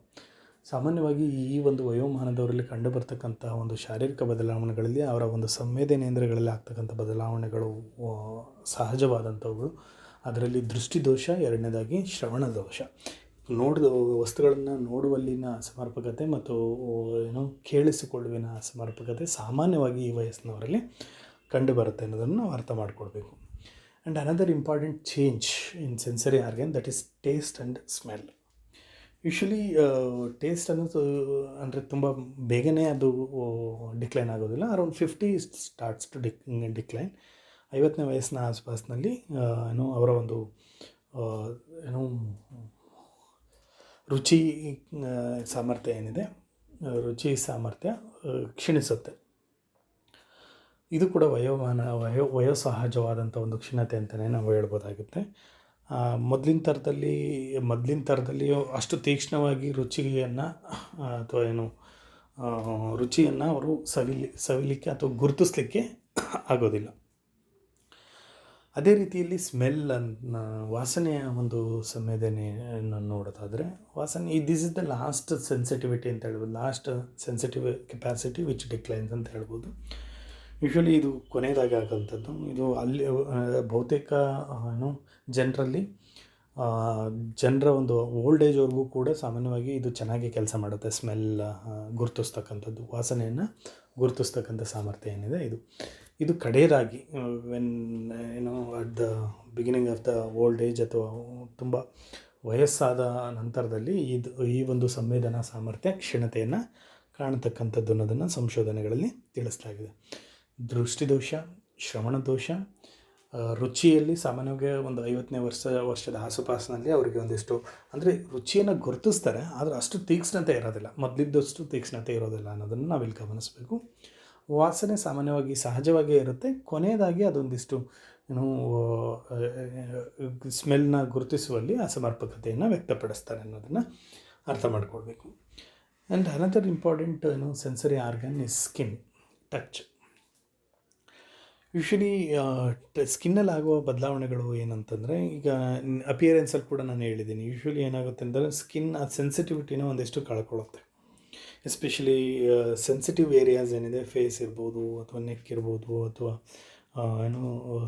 ಸಾಮಾನ್ಯವಾಗಿ ಈ ಒಂದು ವಯೋಮಾನದವರಲ್ಲಿ ಕಂಡುಬರ್ತಕ್ಕಂಥ ಒಂದು ಶಾರೀರಿಕ ಬದಲಾವಣೆಗಳಲ್ಲಿ ಅವರ ಒಂದು ಸಂವೇದನೇಂದ್ರಿಯಗಳಲ್ಲಿ ಆಗ್ತಕ್ಕಂಥ ಬದಲಾವಣೆಗಳು ಸಹಜವಾದಂಥವುಗಳು. ಅದರಲ್ಲಿ ದೃಷ್ಟಿದೋಷ, ಎರಡನೇದಾಗಿ ಶ್ರವಣ ದೋಷ. ನೋಡಿದ ವಸ್ತುಗಳನ್ನು ನೋಡುವಲ್ಲಿನ ಅಸಮರ್ಪಕತೆ ಮತ್ತು ಕೇಳಿಸಿಕೊಳ್ಳುವಿನ ಅಸಮರ್ಪಕತೆ ಸಾಮಾನ್ಯವಾಗಿ ಈ ವಯಸ್ಸಿನವರಲ್ಲಿ ಕಂಡುಬರುತ್ತೆ ಅನ್ನೋದನ್ನು ನಾವು ಅರ್ಥ ಮಾಡಿಕೊಡ್ಬೇಕು. And another important change in sensory organ, that is taste and smell. Usually taste ಅನ್ನೋದು ಅಂದರೆ ತುಂಬ ಬೇಗನೆ ಅದು ಡಿಕ್ಲೈನ್ ಆಗೋದಿಲ್ಲ. Around 50 starts to decline. 50ನೇ ವಯಸ್ಸಿನ ಆಸ್ಪಾಸ್ನಲ್ಲಿ ಏನೋ ಅವರ ಒಂದು ಆ, ಏನೋ ರುಚಿ ಸಾಮರ್ಥ್ಯ ಏನಿದೆ, ರುಚಿ ಸಾಮರ್ಥ್ಯ ಕ್ಷೀಣಿಸುತ್ತೆ. ಇದು ಕೂಡ ವಯೋಸಹಜವಾದಂಥ ಒಂದು ಕ್ಷೀಣತೆ ಅಂತಲೇ ನಾವು ಹೇಳ್ಬೋದಾಗುತ್ತೆ. ಮೊದಲಿನ ಥರದಲ್ಲಿ ಅಷ್ಟು ತೀಕ್ಷ್ಣವಾಗಿ ರುಚಿಯನ್ನು ಅಥವಾ ಏನು ರುಚಿಯನ್ನು ಅವರು ಸವಿಲಿಕ್ಕೆ ಅಥವಾ ಗುರುತಿಸ್ಲಿಕ್ಕೆ ಆಗೋದಿಲ್ಲ. ಅದೇ ರೀತಿಯಲ್ಲಿ ವಾಸನೆಯ ಒಂದು ಸಂವೇದನೆಯನ್ನು ನೋಡೋದಾದರೆ, this is the last sensitivity ಅಂತ ಹೇಳ್ಬೋದು, last sensitive capacity which declines ಅಂತ ಹೇಳ್ಬೋದು. ಯೂಶ್ವಲಿ ಇದು ಕೊನೆಯದಾಗಿ ಆಗೋಂಥದ್ದು. ಇದು ಅಲ್ಲಿ ಬಹುತೇಕ ಜನರಲ್ಲಿ ಜನರ ಒಂದು ಓಲ್ಡ್ ಏಜ್ವರೆಗೂ ಕೂಡ ಸಾಮಾನ್ಯವಾಗಿ ಇದು ಚೆನ್ನಾಗಿ ಕೆಲಸ ಮಾಡುತ್ತೆ. ಸ್ಮೆಲ್ ಗುರುತಿಸ್ತಕ್ಕಂಥದ್ದು, ವಾಸನೆಯನ್ನು ಗುರುತಿಸ್ತಕ್ಕಂಥ ಸಾಮರ್ಥ್ಯ ಏನಿದೆ ಇದು ಕಡೆಯದಾಗಿ at the beginning of the old age ಅಥವಾ ತುಂಬ ವಯಸ್ಸಾದ ನಂತರದಲ್ಲಿ ಈ ಒಂದು ಸಂವೇದನಾ ಸಾಮರ್ಥ್ಯ ಕ್ಷೀಣತೆಯನ್ನು ಕಾಣತಕ್ಕಂಥದ್ದು ಅನ್ನೋದನ್ನು ಸಂಶೋಧನೆಗಳಲ್ಲಿ ತಿಳಿಸಲಾಗಿದೆ. ದೃಷ್ಟಿದೋಷ, ಶ್ರವಣದೋಷ, ರುಚಿಯಲ್ಲಿ ಸಾಮಾನ್ಯವಾಗಿ ಒಂದು 50ನೇ ವರ್ಷದ ಆಸುಪಾಸಿನಲ್ಲಿ ಅವರಿಗೆ ಒಂದಿಷ್ಟು ಅಂದರೆ ರುಚಿಯನ್ನು ಗುರುತಿಸ್ತಾರೆ, ಆದರೆ ಅಷ್ಟು ತೀಕ್ಷ್ಣತೆ ಇರೋದಿಲ್ಲ, ಮೊದಲಿದ್ದಷ್ಟು ತೀಕ್ಷ್ಣತೆ ಇರೋದಿಲ್ಲ ಅನ್ನೋದನ್ನು ನಾವಿಲ್ಲಿ ಗಮನಿಸಬೇಕು. ವಾಸನೆ ಸಾಮಾನ್ಯವಾಗಿ ಸಹಜವಾಗೇ ಇರುತ್ತೆ. ಕೊನೆಯದಾಗಿ ಅದೊಂದಿಷ್ಟು ಸ್ಮೆಲ್ನ ಗುರುತಿಸುವಲ್ಲಿ ಅಸಮರ್ಪಕತೆಯನ್ನು ವ್ಯಕ್ತಪಡಿಸ್ತಾರೆ ಅನ್ನೋದನ್ನು ಅರ್ಥ ಮಾಡ್ಕೊಳ್ಬೇಕು. And another important sensory organ is skin, touch. Usually ಸ್ಕಿನ್ನಲ್ಲಿ ಆಗುವ ಬದಲಾವಣೆಗಳು ಏನಂತಂದರೆ, ಈಗ ಅಪಿಯರೆನ್ಸಲ್ಲಿ ಕೂಡ ನಾನು ಹೇಳಿದ್ದೀನಿ, ಯೂಶ್ವಲಿ ಏನಾಗುತ್ತೆ ಅಂದರೆ ಸ್ಕಿನ್ ಆ ಸೆನ್ಸಿಟಿವಿಟಿನ ಒಂದಿಷ್ಟು ಕಳ್ಕೊಳ್ಳುತ್ತೆ. ಎಸ್ಪೆಷಲಿ ಸೆನ್ಸಿಟಿವ್ ಏರಿಯಾಸ್ ಏನಿದೆ, ಫೇಸ್ ಇರ್ಬೋದು ಅಥವಾ ನೆಕ್ ಇರ್ಬೋದು ಅಥವಾ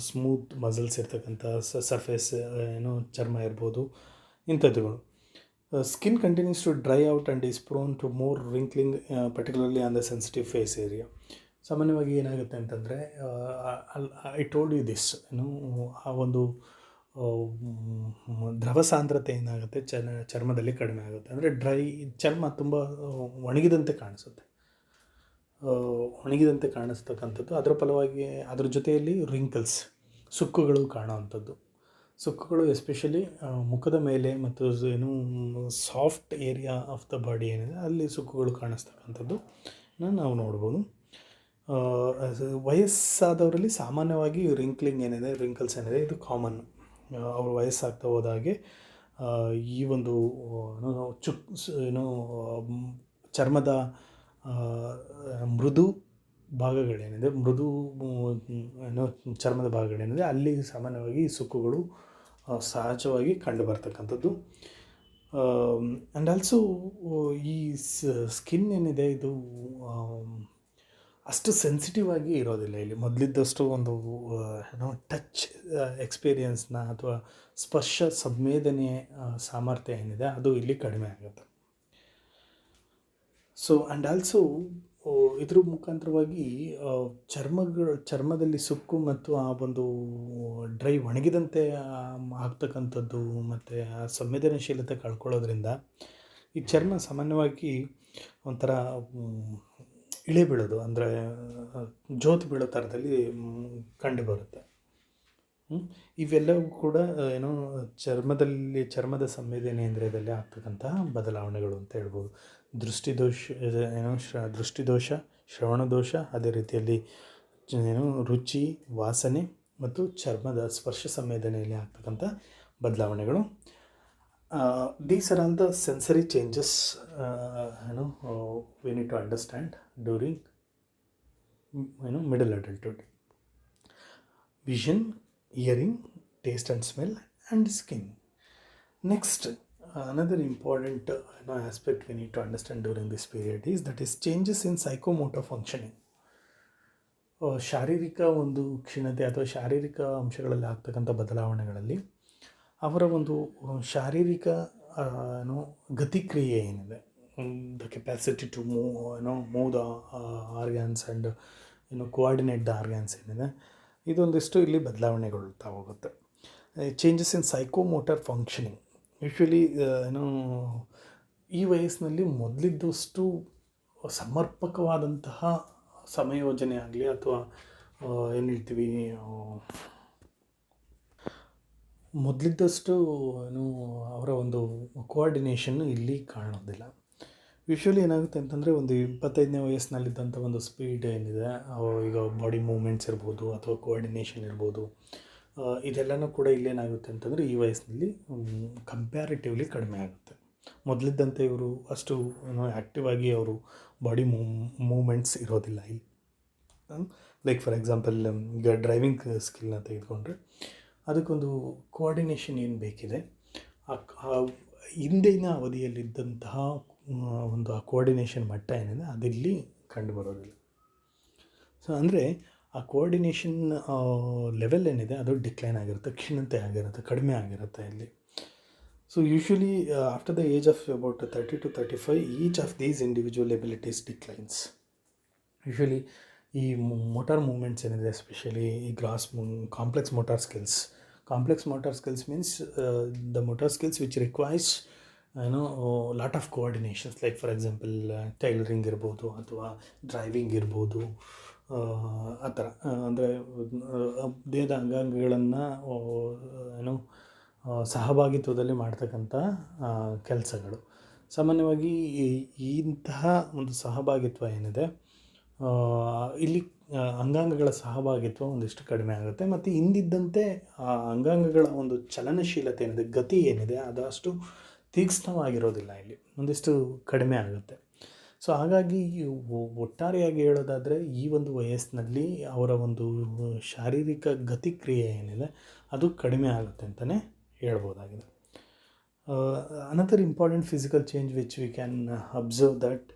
ಸ್ಮೂತ್ ಮಸಲ್ಸ್ ಇರ್ತಕ್ಕಂಥ ಸರ್ಫೇಸ್ ಚರ್ಮ ಇರ್ಬೋದು, ಇಂಥದ್ದುಗಳು. Skin continues to dry out and is prone to more wrinkling, particularly on the sensitive face area. ಸಾಮಾನ್ಯವಾಗಿ ಏನಾಗುತ್ತೆ ಅಂತಂದರೆ, ಐ ಟೋಲ್ಡ್ ಯು ದಿಸ್, ಆ ಒಂದು ದ್ರವ ಸಾಂದ್ರತೆ ಏನಾಗುತ್ತೆ ಚರ್ಮದಲ್ಲಿ ಕಡಿಮೆ ಆಗುತ್ತೆ. ಅಂದರೆ ಚರ್ಮ ತುಂಬ ಒಣಗಿದಂತೆ ಕಾಣಿಸ್ತಕ್ಕಂಥದ್ದು. ಅದರ ಫಲವಾಗಿ ಅದರ ಜೊತೆಯಲ್ಲಿ ರಿಂಕಲ್ಸ್, ಸುಕ್ಕುಗಳು ಕಾಣುವಂಥದ್ದು. ಸುಕ್ಕುಗಳು ಎಸ್ಪೆಷಲಿ ಮುಖದ ಮೇಲೆ ಮತ್ತು soft area of the body ಏನಿದೆ ಅಲ್ಲಿ ಸುಕ್ಕುಗಳು ಕಾಣಿಸ್ತಕ್ಕಂಥದ್ದು ನಾವು ನೋಡ್ಬೋದು. ವಯಸ್ಸಾದವರಲ್ಲಿ ಸಾಮಾನ್ಯವಾಗಿ ರಿಂಕಲ್ಸ್ ಏನಿದೆ ಇದು ಕಾಮನ್. ಅವರು ವಯಸ್ಸಾಗ್ತಾ ಹೋದಾಗೆ ಈ ಒಂದು ಚರ್ಮದ ಮೃದು ಭಾಗಗಳೇನಿದೆ, ಚರ್ಮದ ಭಾಗಗಳೇನಿದೆ ಅಲ್ಲಿ ಸಾಮಾನ್ಯವಾಗಿ ಸುಕ್ಕುಗಳು ಸಹಜವಾಗಿ ಕಂಡು ಬರ್ತಕ್ಕಂಥದ್ದು. ಆ್ಯಂಡ್ ಆಲ್ಸೋ ಈ ಸ್ಕಿನ್ ಏನಿದೆ ಇದು ಅಷ್ಟು ಸೆನ್ಸಿಟಿವ್ ಆಗಿ ಇರೋದಿಲ್ಲ. ಇಲ್ಲಿ ಮೊದಲಿದ್ದಷ್ಟು ಒಂದು ಟಚ್ ಎಕ್ಸ್ಪೀರಿಯನ್ಸ್ನ ಅಥವಾ ಸ್ಪರ್ಶ ಸಂವೇದನೆ ಸಾಮರ್ಥ್ಯ ಏನಿದೆ ಅದು ಇಲ್ಲಿ ಕಡಿಮೆ ಆಗುತ್ತೆ. ಸೊ ಆ್ಯಂಡ್ ಆಲ್ಸೋ ಇದ್ರ ಮುಖಾಂತರವಾಗಿ ಚರ್ಮದಲ್ಲಿ ಸುಕ್ಕು ಮತ್ತು ಆ ಒಂದು ಒಣಗಿದಂತೆ ಆಗ್ತಕ್ಕಂಥದ್ದು ಮತ್ತು ಆ ಸಂವೇದನಶೀಲತೆ ಕಳ್ಕೊಳ್ಳೋದ್ರಿಂದ ಈ ಚರ್ಮ ಸಾಮಾನ್ಯವಾಗಿ ಒಂಥರ ಇಳೆ ಬೀಳೋದು, ಅಂದರೆ ಜೋತು ಬೀಳೋ ಥರದಲ್ಲಿ ಕಂಡುಬರುತ್ತೆ. ಇವೆಲ್ಲವೂ ಕೂಡ ಚರ್ಮದ ಸಂವೇದನೇಂದ್ರಿಯದಲ್ಲಿ ಆಗ್ತಕ್ಕಂತಹ ಬದಲಾವಣೆಗಳು ಅಂತ ಹೇಳ್ಬೋದು. ದೃಷ್ಟಿದೋಷ, ಶ್ರವಣದೋಷ, ಅದೇ ರೀತಿಯಲ್ಲಿ ರುಚಿ, ವಾಸನೆ ಮತ್ತು ಚರ್ಮದ ಸ್ಪರ್ಶ ಸಂವೇದನೆಯಲ್ಲಿ ಆಗ್ತಕ್ಕಂಥ ಬದಲಾವಣೆಗಳು. These are all the sensory changes we need to understand during middle adulthood. Vision, hearing, taste and smell and skin. Next, another important aspect we need to understand during this period is changes in psychomotor functioning. ಶಾರೀರಿಕ ಒಂದು ಕ್ಷೀಣತೆ ಅಥವಾ ಶಾರೀರಿಕ ಅಂಶಗಳಲ್ಲಿ ಆಗ್ತಕ್ಕಂಥ ಬದಲಾವಣೆಗಳಲ್ಲಿ ಅವರ ಒಂದು ಶಾರೀರಿಕ ಗತಿಕ್ರಿಯೆ ಏನಿದೆ, the capacity to move the organs and coordinate the organs ಏನಿದೆ, ಇದೊಂದಿಷ್ಟು ಇಲ್ಲಿ ಬದಲಾವಣೆಗೊಳ್ತಾ ಹೋಗುತ್ತೆ. Changes in psychomotor functioning, usually ಈ ವಯಸ್ಸಿನಲ್ಲಿ ಮೊದಲಿದ್ದಷ್ಟು ಸಮರ್ಪಕವಾದಂತಹ ಸಮಯೋಜನೆ ಆಗಲಿ ಅಥವಾ ಏನು ಹೇಳ್ತೀವಿ, ಮೊದಲಿದ್ದಷ್ಟು ಏನು ಅವರ ಒಂದು ಕೋಆರ್ಡಿನೇಷನ್ನು ಇಲ್ಲಿ ಕಾಣೋದಿಲ್ಲ. ಯೂಶ್ವಲಿ ಏನಾಗುತ್ತೆ ಅಂತಂದರೆ ಒಂದು 25ನೇ ವಯಸ್ಸಿನಲ್ಲಿದ್ದಂಥ ಒಂದು ಸ್ಪೀಡ್ ಏನಿದೆ, ಈಗ ಬಾಡಿ ಮೂವ್ಮೆಂಟ್ಸ್ ಇರ್ಬೋದು ಅಥವಾ ಕೋಆರ್ಡಿನೇಷನ್ ಇರ್ಬೋದು, ಇದೆಲ್ಲನೂ ಕೂಡ ಇಲ್ಲೇನಾಗುತ್ತೆ ಅಂತಂದರೆ ಈ ವಯಸ್ಸಿನಲ್ಲಿ ಕಂಪ್ಯಾರಿಟಿವ್ಲಿ ಕಡಿಮೆ ಆಗುತ್ತೆ. ಮೊದಲಿದ್ದಂತೆ ಇವರು ಅಷ್ಟು ಆ್ಯಕ್ಟಿವ್ ಆಗಿ ಅವರು ಬಾಡಿ ಮೂವ್ಮೆಂಟ್ಸ್ ಇರೋದಿಲ್ಲ ಇಲ್ಲಿ. ಲೈಕ್ ಫಾರ್ ಎಕ್ಸಾಂಪಲ್ ಈಗ ಡ್ರೈವಿಂಗ್ ಸ್ಕಿಲ್ನ ತೆಗೆದುಕೊಂಡ್ರೆ ಅದಕ್ಕೊಂದು ಕೋಆರ್ಡಿನೇಷನ್ ಏನು ಬೇಕಿದೆ, ಹಿಂದಿನ ಅವಧಿಯಲ್ಲಿದ್ದಂತಹ ಒಂದು ಆ ಕೋಆರ್ಡಿನೇಷನ್ ಮಟ್ಟ ಏನಿದೆ ಅದಿಲ್ಲಿ ಕಂಡುಬರೋದಿಲ್ಲ. ಸೊ ಅಂದರೆ ಆ ಕೋಆರ್ಡಿನೇಷನ್ ಲೆವೆಲ್ ಏನಿದೆ ಅದು ಡಿಕ್ಲೈನ್ ಆಗಿರುತ್ತೆ, ಕ್ಷೀಣತೆ ಆಗಿರುತ್ತೆ, ಕಡಿಮೆ ಆಗಿರುತ್ತೆ ಇಲ್ಲಿ. So usually after the age of about 30 to 35 each of these individual abilities declines. Usually ಈ ಮೋಟಾರ್ ಮೂವ್ಮೆಂಟ್ಸ್ ಏನಿದೆ, ಎಸ್ಪೆಷಲಿ ಈ complex motor skills means the motor skills which requires lot of coordinations. Like for example tailoring ಇರ್ಬೋದು ಅಥವಾ driving ಇರ್ಬೋದು, ಆ ಥರ ಅಂದರೆ ದೇಹದ ಅಂಗಾಂಗಗಳನ್ನು ಸಹಭಾಗಿತ್ವದಲ್ಲಿ ಮಾಡ್ತಕ್ಕಂಥ ಕೆಲಸಗಳು. ಸಾಮಾನ್ಯವಾಗಿ ಇಂತಹ ಒಂದು ಸಹಭಾಗಿತ್ವ ಏನಿದೆ ಇಲ್ಲಿ ಅಂಗಾಂಗಗಳ ಸಹಭಾಗಿತ್ವ ಒಂದಿಷ್ಟು ಕಡಿಮೆ ಆಗುತ್ತೆ, ಮತ್ತು ಹಿಂದಿದ್ದಂತೆ ಆ ಅಂಗಾಂಗಗಳ ಒಂದು ಚಲನಶೀಲತೆ ಏನಿದೆ, ಗತಿ ಏನಿದೆ ಅದಷ್ಟು ತೀಕ್ಷ್ಣವಾಗಿರೋದಿಲ್ಲ, ಇಲ್ಲಿ ಒಂದಿಷ್ಟು ಕಡಿಮೆ ಆಗುತ್ತೆ. ಸೊ ಹಾಗಾಗಿ ಒಟ್ಟಾರೆಯಾಗಿ ಹೇಳೋದಾದರೆ ಈ ಒಂದು ವಯಸ್ಸಿನಲ್ಲಿ ಅವರ ಒಂದು ಶಾರೀರಿಕ ಗತಿಕ್ರಿಯೆ ಏನಿದೆ ಅದು ಕಡಿಮೆ ಆಗುತ್ತೆ ಅಂತಲೇ ಹೇಳ್ಬೋದಾಗಿದೆ. Another important physical change which we can observe that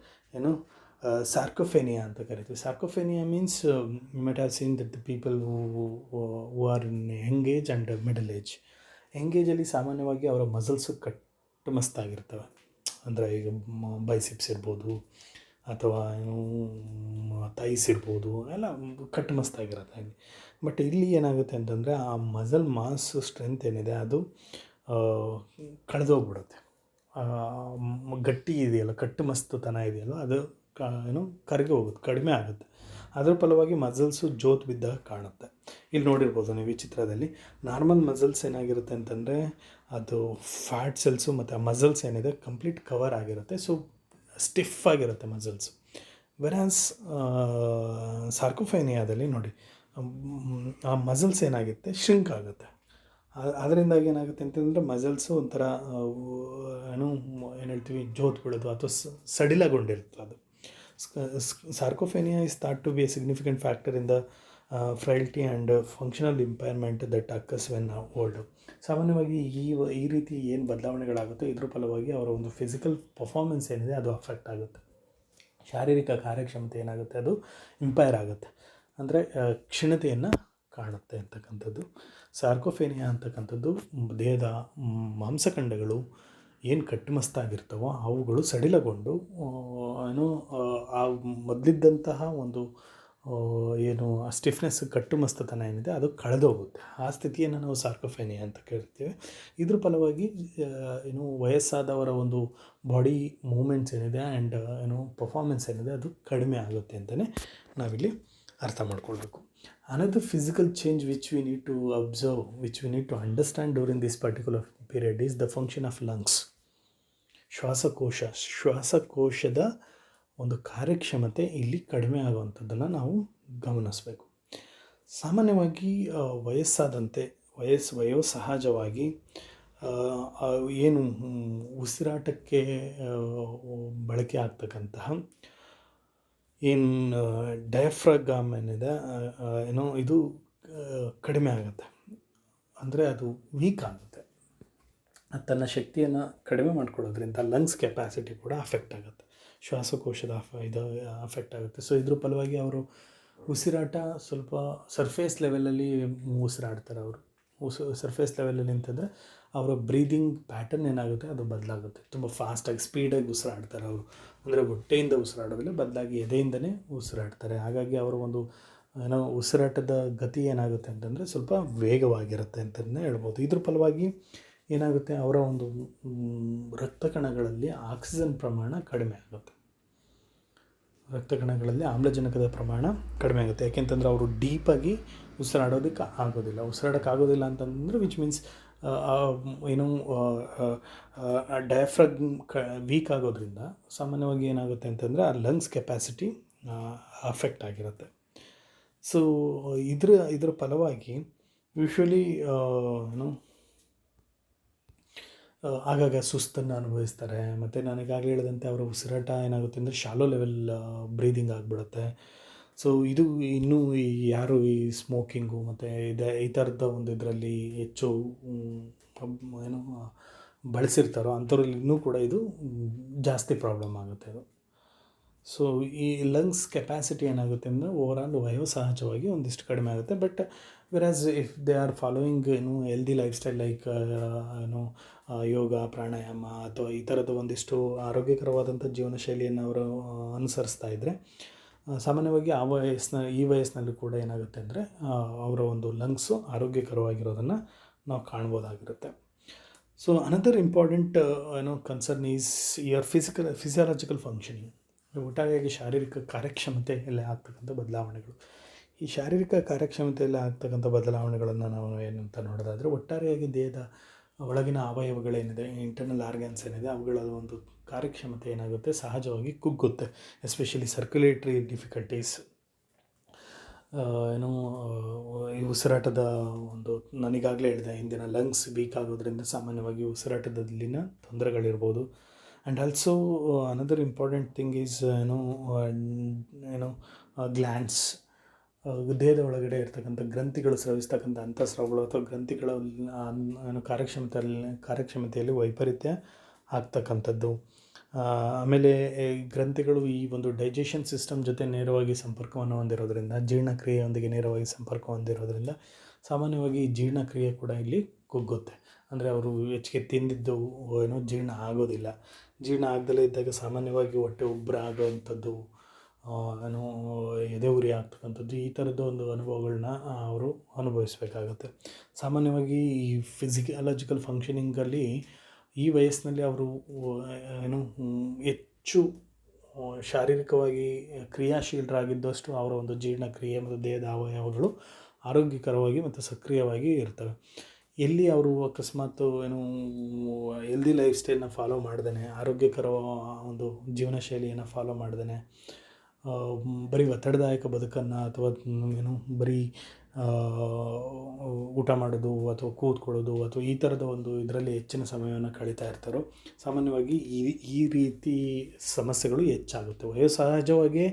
sarcopenia ಅಂತ ಕರಿತೀವಿ. Sarcopenia means you might have seen that the people who are in young age and middle age. Young ಏಜಲ್ಲಿ ಸಾಮಾನ್ಯವಾಗಿ ಅವರ ಮಸಲ್ಸು ಕಟ್ಟುಮಸ್ತಾಗಿರ್ತವೆ. ಅಂದರೆ ಈಗ ಬೈಸಿಪ್ಸ್ ಇರ್ಬೋದು ಅಥವಾ ಥೈಸ್ ಇರ್ಬೋದು, ಎಲ್ಲ ಕಟ್ಟುಮಸ್ತಾಗಿರುತ್ತೆ ಅಲ್ಲಿ. ಬಟ್ ಇಲ್ಲಿ ಏನಾಗುತ್ತೆ ಅಂತಂದರೆ ಆ ಮಸಲ್ ಮಾಸ್ ಸ್ಟ್ರೆಂತ್ ಏನಿದೆ ಅದು ಕಳೆದೋಗ್ಬಿಡುತ್ತೆ. ಗಟ್ಟಿ ಇದೆಯಲ್ಲ, ಕಟ್ಟುಮಸ್ತುತನ ಇದೆಯಲ್ಲ ಅದು ಕರಗಿ ಹೋಗುತ್ತೆ, ಕಡಿಮೆ ಆಗುತ್ತೆ. ಅದರ ಫಲವಾಗಿ ಮಸಲ್ಸು ಜೋತು ಬಿದ್ದಾಗ ಕಾಣುತ್ತೆ. ಇಲ್ಲಿ ನೋಡಿರ್ಬೋದು ನೀವು ಈ ಚಿತ್ರದಲ್ಲಿ. ನಾರ್ಮಲ್ ಮಸಲ್ಸ್ ಏನಾಗಿರುತ್ತೆ ಅಂತಂದರೆ ಅದು ಫ್ಯಾಟ್ ಸೆಲ್ಸು ಮತ್ತು ಆ ಮಸಲ್ಸ್ ಏನಿದೆ ಕಂಪ್ಲೀಟ್ ಕವರ್ ಆಗಿರುತ್ತೆ. ಸೊ ಸ್ಟಿಫ್ ಆಗಿರುತ್ತೆ ಮಸಲ್ಸು. ವೆರಾಸ್ ಸಾರ್ಕೋಫೆನಿಯಾದಲ್ಲಿ ನೋಡಿ ಆ ಮಸಲ್ಸ್ ಏನಾಗುತ್ತೆ ಶ್ರಿಂಕ್ ಆಗುತ್ತೆ. ಅದರಿಂದಾಗಿ ಏನಾಗುತ್ತೆ ಅಂತಂದರೆ ಮಸಲ್ಸು ಒಂಥರ ಏನು ಹೇಳ್ತೀವಿ ಜೋತ್ ಬೀಳೋದು ಅಥವಾ ಸಡಿಲಗೊಂಡಿರುತ್ತೆ. ಅದು sarcopenia is thought to be a significant factor in the frailty and functional impairment that occurs when old. ಸಾಮಾನ್ಯವಾಗಿ ಈ ರೀತಿ ಏನು ಬದಲಾವಣೆಗಳಾಗುತ್ತೆ ಇದ್ರ ಫಲವಾಗಿ ಅವರ ಒಂದು ಫಿಸಿಕಲ್ ಪರ್ಫಾರ್ಮೆನ್ಸ್ ಏನಿದೆ ಅದು ಅಫೆಕ್ಟ್ ಆಗುತ್ತೆ. ಶಾರೀರಿಕ ಕಾರ್ಯಕ್ಷಮತೆ ಏನಾಗುತ್ತೆ ಅದು ಇಂಪೈರ್ ಆಗುತ್ತೆ, ಅಂದರೆ ಕ್ಷೀಣತೆಯನ್ನು ಕಾಣುತ್ತೆ ಅಂತಕ್ಕಂಥದ್ದು. ಸಾರ್ಕೋಫೆನಿಯಾ ಅಂತಕ್ಕಂಥದ್ದು ದೇಹದ ಮಾಂಸಖಂಡಗಳು ಏನು ಕಟ್ಟುಮಸ್ತಾಗಿರ್ತವೋ ಅವುಗಳು ಸಡಿಲಗೊಂಡು ಆ ಮೊದಲಿದ್ದಂತಹ ಒಂದು ಏನು ಆ ಸ್ಟಿಫ್ನೆಸ್ ಕಟ್ಟುಮಸ್ತತನ ಏನಿದೆ ಅದು ಕಳೆದೋಗುತ್ತೆ. ಆ ಸ್ಥಿತಿಯನ್ನು ನಾವು ಸಾರ್ಕೋಫೆನಿಯಾ ಅಂತ ಕರಿತೀವಿ. ಇದ್ರ ಫಲವಾಗಿ ವಯಸ್ಸಾದವರ ಒಂದು ಬಾಡಿ ಮೂಮೆಂಟ್ಸ್ ಏನಿದೆ ಆ್ಯಂಡ್ ಪರ್ಫಾರ್ಮೆನ್ಸ್ ಏನಿದೆ ಅದು ಕಡಿಮೆ ಆಗುತ್ತೆ ಅಂತಲೇ ನಾವಿಲ್ಲಿ ಅರ್ಥ ಮಾಡ್ಕೊಳ್ಬೇಕು. Another physical change which we need to observe, which we need to understand during this particular period is the function of lungs. ಶ್ವಾಸಕೋಶದ ಒಂದು ಕಾರ್ಯಕ್ಷಮತೆ ಇಲ್ಲಿ ಕಡಿಮೆ ಆಗುವಂಥದ್ದನ್ನು ನಾವು ಗಮನಿಸಬೇಕು. ಸಾಮಾನ್ಯವಾಗಿ ವಯಸ್ಸಾದಂತೆ ವಯೋಸಹಜವಾಗಿ ಏನು ಉಸಿರಾಟಕ್ಕೆ ಬಳಕೆ ಆಗ್ತಕ್ಕಂತಹ ಏನು ಡಯಾಫ್ರಾಗಮ್ ಏನಿದೆ ಇದು ಕಡಿಮೆ ಆಗುತ್ತೆ, ಅಂದರೆ ಅದು ವೀಕ್ ಆಗುತ್ತೆ. ತನ್ನ ಶಕ್ತಿಯನ್ನು ಕಡಿಮೆ ಮಾಡ್ಕೊಳ್ಳೋದ್ರಿಂದ ಲಂಗ್ಸ್ ಕೆಪಾಸಿಟಿ ಕೂಡ ಅಫೆಕ್ಟ್ ಆಗುತ್ತೆ, ಶ್ವಾಸಕೋಶದ ಇದು ಅಫೆಕ್ಟ್ ಆಗುತ್ತೆ. ಸೊ ಇದ್ರ ಫಲವಾಗಿ ಅವರು ಉಸಿರಾಟ ಸ್ವಲ್ಪ ಸರ್ಫೇಸ್ ಲೆವೆಲಲ್ಲಿ ಉಸಿರಾಡ್ತಾರೆ. ಅವರು ಸರ್ಫೇಸ್ ಲೆವೆಲಲ್ಲಿ ಅಂತಂದರೆ ಅವರ ಬ್ರೀದಿಂಗ್ ಪ್ಯಾಟರ್ನ್ ಏನಾಗುತ್ತೆ ಅದು ಬದಲಾಗುತ್ತೆ. ತುಂಬ ಫಾಸ್ಟಾಗಿ ಸ್ಪೀಡಾಗಿ ಉಸಿರಾಡ್ತಾರೆ ಅವರು, ಅಂದರೆ ಹೊಟ್ಟೆಯಿಂದ ಉಸಿರಾಡೋದಿಲ್ಲ, ಬದಲಾಗಿ ಎದೆಯಿಂದನೇ ಉಸಿರಾಡ್ತಾರೆ. ಹಾಗಾಗಿ ಅವರ ಒಂದು ಉಸಿರಾಟದ ಗತಿ ಏನಾಗುತ್ತೆ ಅಂತಂದರೆ ಸ್ವಲ್ಪ ವೇಗವಾಗಿರುತ್ತೆ ಅಂತಲೇ ಹೇಳ್ಬೋದು. ಇದ್ರ ಫಲವಾಗಿ ಏನಾಗುತ್ತೆ, ಅವರ ಒಂದು ರಕ್ತ ಕಣಗಳಲ್ಲಿ ಆಕ್ಸಿಜನ್ ಪ್ರಮಾಣ ಕಡಿಮೆ ಆಗುತ್ತೆ, ರಕ್ತ ಕಣಗಳಲ್ಲಿ ಆಮ್ಲಜನಕದ ಪ್ರಮಾಣ ಕಡಿಮೆ ಆಗುತ್ತೆ. ಯಾಕೆಂತಂದರೆ ಅವರು ಡೀಪಾಗಿ ಉಸಿರಾಡೋದಕ್ಕೆ ಆಗೋದಿಲ್ಲ ಅಂತಂದರೆ ವಿಚ್ ಮೀನ್ಸ್ ಏನು ಡಯಾಫ್ರಮ್ ವೀಕ್ ಆಗೋದ್ರಿಂದ ಸಾಮಾನ್ಯವಾಗಿ ಏನಾಗುತ್ತೆ ಅಂತಂದರೆ ಆ ಲಂಗ್ಸ್ ಕೆಪ್ಯಾಸಿಟಿ ಅಫೆಕ್ಟ್ ಆಗಿರುತ್ತೆ. ಸೊ ಇದರ ಫಲವಾಗಿ ಯೂಶ್ವಲಿ ಆಗಾಗ ಸುಸ್ತನ್ನು ಅನುಭವಿಸ್ತಾರೆ. ಮತ್ತು ನಾನೀಗಾಗಲೇ ಹೇಳಿದಂತೆ ಅವರ ಉಸಿರಾಟ ಏನಾಗುತ್ತೆ ಅಂದರೆ ಶಾಲೋ ಲೆವೆಲ್ ಬ್ರೀದಿಂಗ್ ಆಗಿಬಿಡುತ್ತೆ. ಸೊ ಇದು ಇನ್ನೂ ಯಾರು ಈ ಸ್ಮೋಕಿಂಗು ಮತ್ತು ಈ ಥರದ ಒಂದು ಇದರಲ್ಲಿ ಹೆಚ್ಚು ಏನು ಬಳಸಿರ್ತಾರೋ ಅಂಥವ್ರಲ್ಲಿ ಇನ್ನೂ ಕೂಡ ಇದು ಜಾಸ್ತಿ ಪ್ರಾಬ್ಲಮ್ ಆಗುತ್ತೆ ಇದು. ಸೊ ಈ ಲಂಗ್ಸ್ ಕೆಪ್ಯಾಸಿಟಿ ಏನಾಗುತ್ತೆ ಅಂದರೆ ಓವರಾಲ್ ವಯೋಸಹಜವಾಗಿ ಒಂದಿಷ್ಟು ಕಡಿಮೆ ಆಗುತ್ತೆ. But whereas if they are following healthy lifestyle like yoga, pranayama ಅಥವಾ ಈ ಥರದ ಒಂದಿಷ್ಟು ಆರೋಗ್ಯಕರವಾದಂಥ ಜೀವನ ಶೈಲಿಯನ್ನು ಅವರು ಅನುಸರಿಸ್ತಾ ಇದ್ದರೆ ಸಾಮಾನ್ಯವಾಗಿ ಈ ವಯಸ್ಸಿನಲ್ಲಿ ಕೂಡ ಏನಾಗುತ್ತೆ ಅಂದರೆ ಅವರ ಒಂದು ಲಂಗ್ಸು ಆರೋಗ್ಯಕರವಾಗಿರೋದನ್ನು ನಾವು ಕಾಣ್ಬೋದಾಗಿರುತ್ತೆ. So another important concern is your physiological functioning. ಒಟ್ಟಾರೆಯಾಗಿ ಶಾರೀರಿಕ ಕಾರ್ಯಕ್ಷಮತೆಯಲ್ಲಿ ಆಗ್ತಕ್ಕಂಥ ಬದಲಾವಣೆಗಳು. ಈ ಶಾರೀರಿಕ ಕಾರ್ಯಕ್ಷಮತೆಯಲ್ಲಿ ಆಗ್ತಕ್ಕಂಥ ಬದಲಾವಣೆಗಳನ್ನು ನಾವು ಏನಂತ ನೋಡೋದಾದರೆ, ಒಟ್ಟಾರೆಯಾಗಿ ದೇಹದ ಒಳಗಿನ ಅವಯವಗಳೇನಿದೆ, ಇಂಟರ್ನಲ್ ಆರ್ಗನ್ಸ್ ಏನಿದೆ, ಅವುಗಳ ಒಂದು ಕಾರ್ಯಕ್ಷಮತೆ ಏನಾಗುತ್ತೆ, ಸಹಜವಾಗಿ ಕುಗ್ಗುತ್ತೆ. ಎಸ್ಪೆಷಲಿ ಸರ್ಕ್ಯುಲೇಟ್ರಿ ಡಿಫಿಕಲ್ಟೀಸ್, ಈ ಉಸಿರಾಟದ ಒಂದು ನನಗಾಗಲೇ ಹೇಳಿದೆ ಹಿಂದಿನ ಲಂಗ್ಸ್ ವೀಕ್ ಆಗೋದ್ರಿಂದ ಸಾಮಾನ್ಯವಾಗಿ ಉಸಿರಾಟದಲ್ಲಿನ ತೊಂದರೆಗಳಿರ್ಬೋದು. And also another important thing is glands, ದೇಹದ ಒಳಗಡೆ ಇರ್ತಕ್ಕಂಥ ಗ್ರಂಥಿಗಳು ಸ್ರವಿಸ್ತಕ್ಕಂಥ ಅಂತಃಸ್ರಾವಗಳು ಅಥವಾ ಗ್ರಂಥಿಗಳ ಕಾರ್ಯಕ್ಷಮತೆಯಲ್ಲಿ ವೈಪರೀತ್ಯ ಆಗ್ತಕ್ಕಂಥದ್ದು. ಆಮೇಲೆ ಗ್ರಂಥಿಗಳು ಈ ಒಂದು ಡೈಜೆಷನ್ ಸಿಸ್ಟಮ್ ಜೊತೆ ನೇರವಾಗಿ ಸಂಪರ್ಕವನ್ನು ಹೊಂದಿರೋದ್ರಿಂದ, ಜೀರ್ಣಕ್ರಿಯೆಯೊಂದಿಗೆ ನೇರವಾಗಿ ಸಂಪರ್ಕ ಹೊಂದಿರೋದ್ರಿಂದ ಸಾಮಾನ್ಯವಾಗಿ ಜೀರ್ಣಕ್ರಿಯೆ ಕೂಡ ಇಲ್ಲಿ ಕುಗ್ಗುತ್ತೆ. ಅಂದರೆ ಅವರು ಹೆಚ್ಚಿಗೆ ತಿಂದಿದ್ದು ಜೀರ್ಣ ಆಗೋದಿಲ್ಲ. ಜೀರ್ಣ ಆಗದಲ್ಲೇ ಇದ್ದಾಗ ಸಾಮಾನ್ಯವಾಗಿ ಹೊಟ್ಟೆ ಉಬ್ಬರ ಆಗೋವಂಥದ್ದು, ಎದೆ ಉರಿ ಆಗ್ತಕ್ಕಂಥದ್ದು, ಈ ಥರದ ಒಂದು ಅನುಭವಗಳನ್ನ ಅವರು ಅನುಭವಿಸಬೇಕಾಗತ್ತೆ. ಸಾಮಾನ್ಯವಾಗಿ ಈ ಫಿಸಿಯಾಲಜಿಕಲ್ ಫಂಕ್ಷನಿಂಗಲ್ಲಿ ಈ ವಯಸ್ಸಿನಲ್ಲಿ ಅವರು ಹೆಚ್ಚು ಶಾರೀರಿಕವಾಗಿ ಕ್ರಿಯಾಶೀಲರಾಗಿದ್ದಷ್ಟು ಅವರ ಒಂದು ಜೀರ್ಣಕ್ರಿಯೆ ಮತ್ತು ದೇಹದ ಅವಯವಗಳು ಆರೋಗ್ಯಕರವಾಗಿ ಮತ್ತು ಸಕ್ರಿಯವಾಗಿ ಇರ್ತವೆ. ಎಲ್ಲಿ ಅವರು ಅಕಸ್ಮಾತ್ ಹೆಲ್ದಿ ಲೈಫ್ ಸ್ಟೈಲ್ನ ಫಾಲೋ ಮಾಡ್ದೇ, ಆರೋಗ್ಯಕರ ಒಂದು ಜೀವನ ಶೈಲಿಯನ್ನು ಫಾಲೋ ಮಾಡ್ದೇ ಬರೀ ಒತ್ತಡದಾಯಕ ಬದುಕನ್ನು ಅಥವಾ ಬರೀ ಊಟ ಮಾಡೋದು ಅಥವಾ ಕೂತ್ಕೊಳ್ಳೋದು ಅಥವಾ ಈ ಥರದ ಒಂದು ಇದರಲ್ಲಿ ಹೆಚ್ಚಿನ ಸಮಯವನ್ನು ಕಳೀತಾ ಇರ್ತಾರೋ ಸಾಮಾನ್ಯವಾಗಿ ಈ ರೀತಿ ಸಮಸ್ಯೆಗಳು ಹೆಚ್ಚಾಗುತ್ತೆ. ವಯೋಸಹಜವಾಗಿಯೇ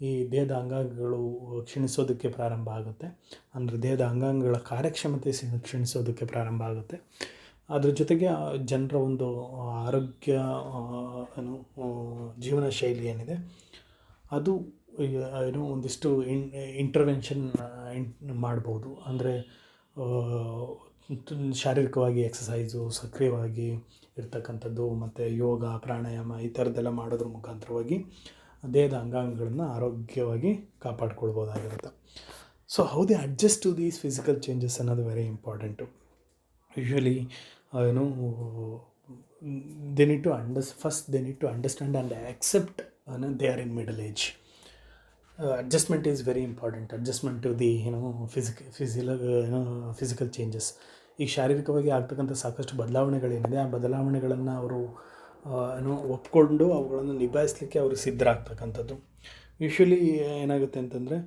ಈ ದೇಹದ ಅಂಗಾಂಗಗಳು ಕ್ಷೀಣಿಸೋದಕ್ಕೆ ಪ್ರಾರಂಭ ಆಗುತ್ತೆ. ಅಂದರೆ ದೇಹದ ಅಂಗಾಂಗಗಳ ಕಾರ್ಯಕ್ಷಮತೆ ಕ್ಷೀಣಿಸೋದಕ್ಕೆ ಪ್ರಾರಂಭ ಆಗುತ್ತೆ. ಅದ್ರ ಜೊತೆಗೆ ಜನರ ಒಂದು ಆರೋಗ್ಯ ಜೀವನ ಶೈಲಿ ಏನಿದೆ ಅದು ಒಂದಿಷ್ಟು ಇಂಟರ್ವೆನ್ಷನ್ ಮಾಡ್ಬೋದು. ಅಂದರೆ ಶಾರೀರಿಕವಾಗಿ ಎಕ್ಸಸೈಸು, ಸಕ್ರಿಯವಾಗಿ ಇರ್ತಕ್ಕಂಥದ್ದು ಮತ್ತು ಯೋಗ, ಪ್ರಾಣಾಯಾಮ ಈ ಥರದ್ದೆಲ್ಲ ಮಾಡೋದ್ರ ಮುಖಾಂತರವಾಗಿ ದೇಹದ ಅಂಗಾಂಗಗಳನ್ನು ಆರೋಗ್ಯವಾಗಿ ಕಾಪಾಡ್ಕೊಳ್ಬೋದಾಗಿರುತ್ತೆ. So how they adjust to these physical changes ಅನ್ನೋದು very important. Usually they need to understand and accept they are in middle age. Adjustment is very important. Adjustment to the physical changes. ಈಗ ಶಾರೀರಿಕವಾಗಿ ಆಗ್ತಕ್ಕಂಥ ಸಾಕಷ್ಟು ಬದಲಾವಣೆಗಳೇನಿದೆ ಆ ಬದಲಾವಣೆಗಳನ್ನು ಅವರು ಒಪ್ಕೊಂಡು ಅವುಗಳನ್ನು ನಿಭಾಯಿಸಲಿಕ್ಕೆ ಅವರು ಸಿದ್ಧರಾಗ್ತಕ್ಕಂಥದ್ದು. ಯೂಶ್ವಲಿ ಏನಾಗುತ್ತೆ ಅಂತಂದರೆ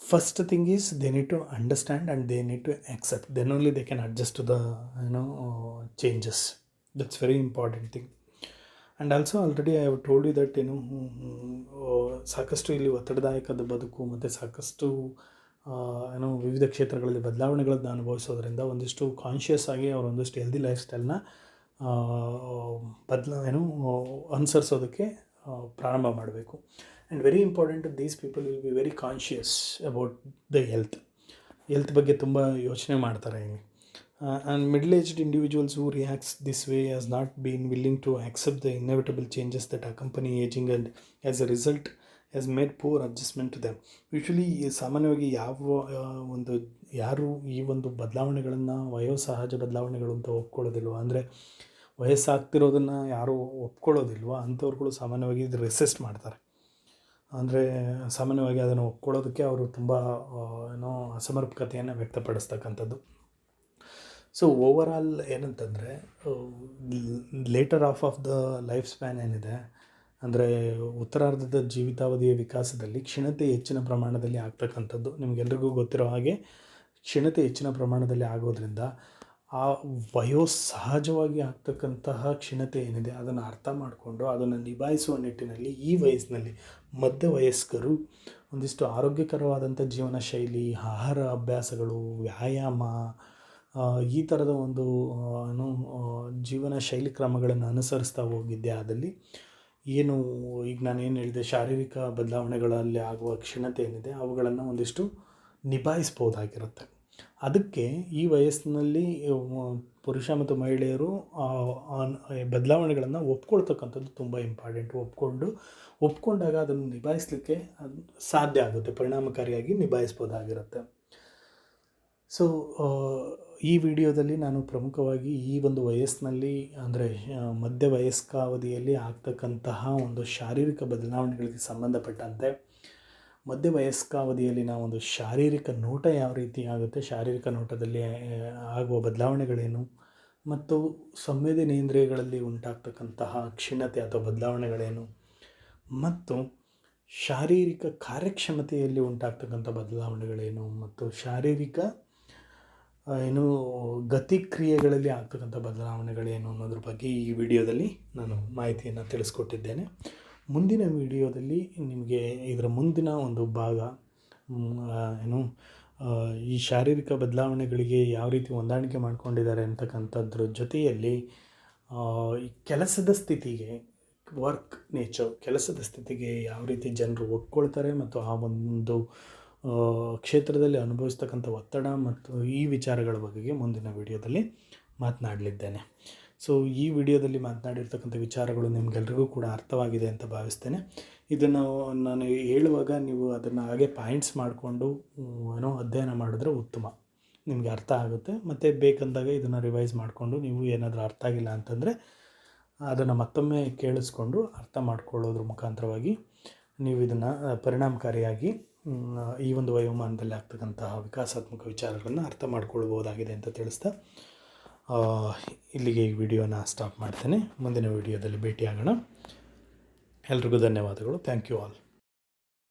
first thing is they need to understand and they need to accept, then only they can adjust to the changes. That's very important thing. And also already I have told you that ಸಾಕಷ್ಟು ಇಲ್ಲಿ ಒತ್ತಡದಾಯಕದ ಬದುಕು ಮತ್ತು ಸಾಕಷ್ಟು ವಿವಿಧ ಕ್ಷೇತ್ರಗಳಲ್ಲಿ ಬದಲಾವಣೆಗಳನ್ನು ಅನುಭವಿಸೋದ್ರಿಂದ ಒಂದಿಷ್ಟು conscious ಆಗಿ ಅವರು ಒಂದಿಷ್ಟು ಹೆಲ್ದಿ ಲೈಫ್ ಸ್ಟೈಲ್ನ ಅನುಸರಿಸೋದಕ್ಕೆ ಪ್ರಾರಂಭ ಮಾಡಬೇಕು. And very important, these people will be very conscious about the health ಬಗ್ಗೆ ತುಂಬ ಯೋಚನೆ ಮಾಡ್ತಾರೆ. And middle aged individuals who reacts this way has not been willing to accept the inevitable changes that accompany ageing, and as a result has made poor adjustment to them. Usually ಸಾಮಾನ್ಯವಾಗಿ ಒಂದು ಯಾರು ಈ ಒಂದು ಬದಲಾವಣೆಗಳನ್ನು ವಯೋಸಹಜ ಬದಲಾವಣೆಗಳು ಅಂತ ಒಪ್ಕೊಳ್ಳೋದಿಲ್ವೋ, ಅಂದರೆ ವಯಸ್ಸಾಗ್ತಿರೋದನ್ನು ಯಾರು ಒಪ್ಕೊಳ್ಳೋದಿಲ್ವೋ ಅಂಥವ್ರುಗಳು ಸಾಮಾನ್ಯವಾಗಿ ಇದು ರೆಸಿಸ್ಟ್ ಮಾಡ್ತಾರೆ. ಅಂದರೆ ಸಾಮಾನ್ಯವಾಗಿ ಅದನ್ನು ಒಪ್ಕೊಳ್ಳೋದಕ್ಕೆ ಅವರು ತುಂಬ ಅಸಮರ್ಪಕತೆಯನ್ನು ವ್ಯಕ್ತಪಡಿಸ್ತಕ್ಕಂಥದ್ದು. ಸೊ ಓವರಾಲ್ ಏನಂತಂದರೆ, later of the life span ಏನಿದೆ, ಅಂದರೆ ಉತ್ತರಾರ್ಧದ ಜೀವಿತಾವಧಿಯ ವಿಕಾಸದಲ್ಲಿ ಕ್ಷೀಣತೆ ಹೆಚ್ಚಿನ ಪ್ರಮಾಣದಲ್ಲಿ ಆಗ್ತಕ್ಕಂಥದ್ದು. ನಿಮಗೆಲ್ರಿಗೂ ಗೊತ್ತಿರೋ ಹಾಗೆ ಕ್ಷೀಣತೆ ಹೆಚ್ಚಿನ ಪ್ರಮಾಣದಲ್ಲಿ ಆಗೋದ್ರಿಂದ ಆ ಸಹಜವಾಗಿ ಆಗ್ತಕ್ಕಂತಹ ಕ್ಷೀಣತೆ ಏನಿದೆ ಅದನ್ನು ಅರ್ಥ ಮಾಡಿಕೊಂಡು ಅದನ್ನು ನಿಭಾಯಿಸುವ ನಿಟ್ಟಿನಲ್ಲಿ ಈ ವಯಸ್ಸಿನಲ್ಲಿ ಮಧ್ಯ ವಯಸ್ಕರು ಒಂದಿಷ್ಟು ಆರೋಗ್ಯಕರವಾದಂಥ ಜೀವನ ಶೈಲಿ, ಆಹಾರ ಅಭ್ಯಾಸಗಳು, ವ್ಯಾಯಾಮ, ಈ ಥರದ ಒಂದು ಜೀವನ ಶೈಲಿ ಕ್ರಮಗಳನ್ನು ಅನುಸರಿಸ್ತಾ ಹೋಗಿದ್ದೆ ಆದಲ್ಲಿ ಏನು ಈಗ ನಾನೇನು ಹೇಳಿದೆ, ಶಾರೀರಿಕ ಬದಲಾವಣೆಗಳಲ್ಲಿ ಆಗುವ ಕ್ಷೀಣತೆ ಏನಿದೆ ಅವುಗಳನ್ನು ಒಂದಿಷ್ಟು ನಿಭಾಯಿಸ್ಬೋದಾಗಿರುತ್ತೆ. ಅದಕ್ಕೆ ಈ ವಯಸ್ಸಿನಲ್ಲಿ ಪುರುಷ ಮತ್ತು ಮಹಿಳೆಯರು ಬದಲಾವಣೆಗಳನ್ನು ಒಪ್ಕೊಳ್ತಕ್ಕಂಥದ್ದು ತುಂಬ ಇಂಪಾರ್ಟೆಂಟು. ಒಪ್ಕೊಂಡಾಗ ಅದನ್ನು ನಿಭಾಯಿಸಲಿಕ್ಕೆ ಸಾಧ್ಯ ಆಗುತ್ತೆ, ಪರಿಣಾಮಕಾರಿಯಾಗಿ ನಿಭಾಯಿಸ್ಬೋದಾಗಿರುತ್ತೆ. ಸೊ ಈ ವಿಡಿಯೋದಲ್ಲಿ ನಾನು ಪ್ರಮುಖವಾಗಿ ಈ ಒಂದು ವಯಸ್ಸಿನಲ್ಲಿ, ಅಂದರೆ ಮಧ್ಯ ವಯಸ್ಕಾವಧಿಯಲ್ಲಿ ಆಗ್ತಕ್ಕಂತಹ ಒಂದು ಶಾರೀರಿಕ ಬದಲಾವಣೆಗಳಿಗೆ ಸಂಬಂಧಪಟ್ಟಂತೆ, ಮಧ್ಯ ವಯಸ್ಕಾವಧಿಯಲ್ಲಿ ನಾವೊಂದು ಶಾರೀರಿಕ ನೋಟ ಯಾವ ರೀತಿ ಆಗುತ್ತೆ, ಶಾರೀರಿಕ ನೋಟದಲ್ಲಿ ಆಗುವ ಬದಲಾವಣೆಗಳೇನು, ಮತ್ತು ಸಂವೇದನೇಂದ್ರಿಯಗಳಲ್ಲಿ ಉಂಟಾಗ್ತಕ್ಕಂತಹ ಕ್ಷೀಣತೆ ಅಥವಾ ಬದಲಾವಣೆಗಳೇನು, ಮತ್ತು ಶಾರೀರಿಕ ಕಾರ್ಯಕ್ಷಮತೆಯಲ್ಲಿ ಉಂಟಾಗ್ತಕ್ಕಂಥ ಬದಲಾವಣೆಗಳೇನು, ಮತ್ತು ಶಾರೀರಿಕ ಗತಿಕ್ರಿಯೆಗಳಲ್ಲಿ ಆಗ್ತಕ್ಕಂಥ ಬದಲಾವಣೆಗಳೇನು ಅನ್ನೋದ್ರ ಬಗ್ಗೆ ಈ ವಿಡಿಯೋದಲ್ಲಿ ನಾನು ಮಾಹಿತಿಯನ್ನು ತಿಳಿಸ್ಕೊಟ್ಟಿದ್ದೇನೆ. ಮುಂದಿನ ವಿಡಿಯೋದಲ್ಲಿ ನಿಮಗೆ ಇದರ ಮುಂದಿನ ಒಂದು ಭಾಗ ಈ ಶಾರೀರಿಕ ಬದಲಾವಣೆಗಳಿಗೆ ಯಾವ ರೀತಿ ಹೊಂದಾಣಿಕೆ ಮಾಡ್ಕೊಂಡಿದ್ದಾರೆ ಅಂತಕ್ಕಂಥದ್ರ ಜೊತೆಯಲ್ಲಿ ಕೆಲಸದ ಸ್ಥಿತಿಗೆ, ವರ್ಕ್ ನೇಚರ್, ಕೆಲಸದ ಸ್ಥಿತಿಗೆ ಯಾವ ರೀತಿ ಜನರು ಒಪ್ಕೊಳ್ತಾರೆ ಮತ್ತು ಆ ಒಂದು ಕ್ಷೇತ್ರದಲ್ಲಿ ಅನುಭವಿಸ್ತಕ್ಕಂಥ ಒತ್ತಡ ಮತ್ತು ಈ ವಿಚಾರಗಳ ಬಗೆಗೆ ಮುಂದಿನ ವಿಡಿಯೋದಲ್ಲಿ ಮಾತನಾಡಲಿದ್ದೇನೆ. ಸೊ ಈ ವಿಡಿಯೋದಲ್ಲಿ ಮಾತನಾಡಿರ್ತಕ್ಕಂಥ ವಿಚಾರಗಳು ನಿಮಗೆಲ್ರಿಗೂ ಕೂಡ ಅರ್ಥವಾಗಿದೆ ಅಂತ ಭಾವಿಸ್ತೇನೆ. ಇದನ್ನು ನಾನು ಹೇಳುವಾಗ ನೀವು ಅದನ್ನು ಹಾಗೆ ಪಾಯಿಂಟ್ಸ್ ಮಾಡಿಕೊಂಡು ಅಧ್ಯಯನ ಮಾಡಿದ್ರೆ ಉತ್ತಮ, ನಿಮಗೆ ಅರ್ಥ ಆಗುತ್ತೆ. ಮತ್ತು ಬೇಕಂದಾಗ ಇದನ್ನು ರಿವೈಸ್ ಮಾಡಿಕೊಂಡು ನೀವು ಏನಾದರೂ ಅರ್ಥ ಆಗಿಲ್ಲ ಅಂತಂದರೆ ಅದನ್ನು ಮತ್ತೊಮ್ಮೆ ಕೇಳಿಸ್ಕೊಂಡು ಅರ್ಥ ಮಾಡ್ಕೊಳ್ಳೋದ್ರ ಮುಖಾಂತರವಾಗಿ ನೀವು ಇದನ್ನು ಪರಿಣಾಮಕಾರಿಯಾಗಿ ಈ ಒಂದು ವಯೋಮಾನದಲ್ಲಿ ಆಗ್ತಕ್ಕಂತಹ ವಿಕಾಸಾತ್ಮಕ ವಿಚಾರಗಳನ್ನು ಅರ್ಥ ಮಾಡ್ಕೊಳ್ಬೋದಾಗಿದೆ ಅಂತ ತಿಳಿಸ್ತಾ ಇಲ್ಲಿಗೆ ಈ ವಿಡಿಯೋನ ಸ್ಟಾಪ್ ಮಾಡ್ತೇನೆ. ಮುಂದಿನ ವಿಡಿಯೋದಲ್ಲಿ ಭೇಟಿಯಾಗೋಣ. ಎಲ್ರಿಗೂ ಧನ್ಯವಾದಗಳು. Thank you all.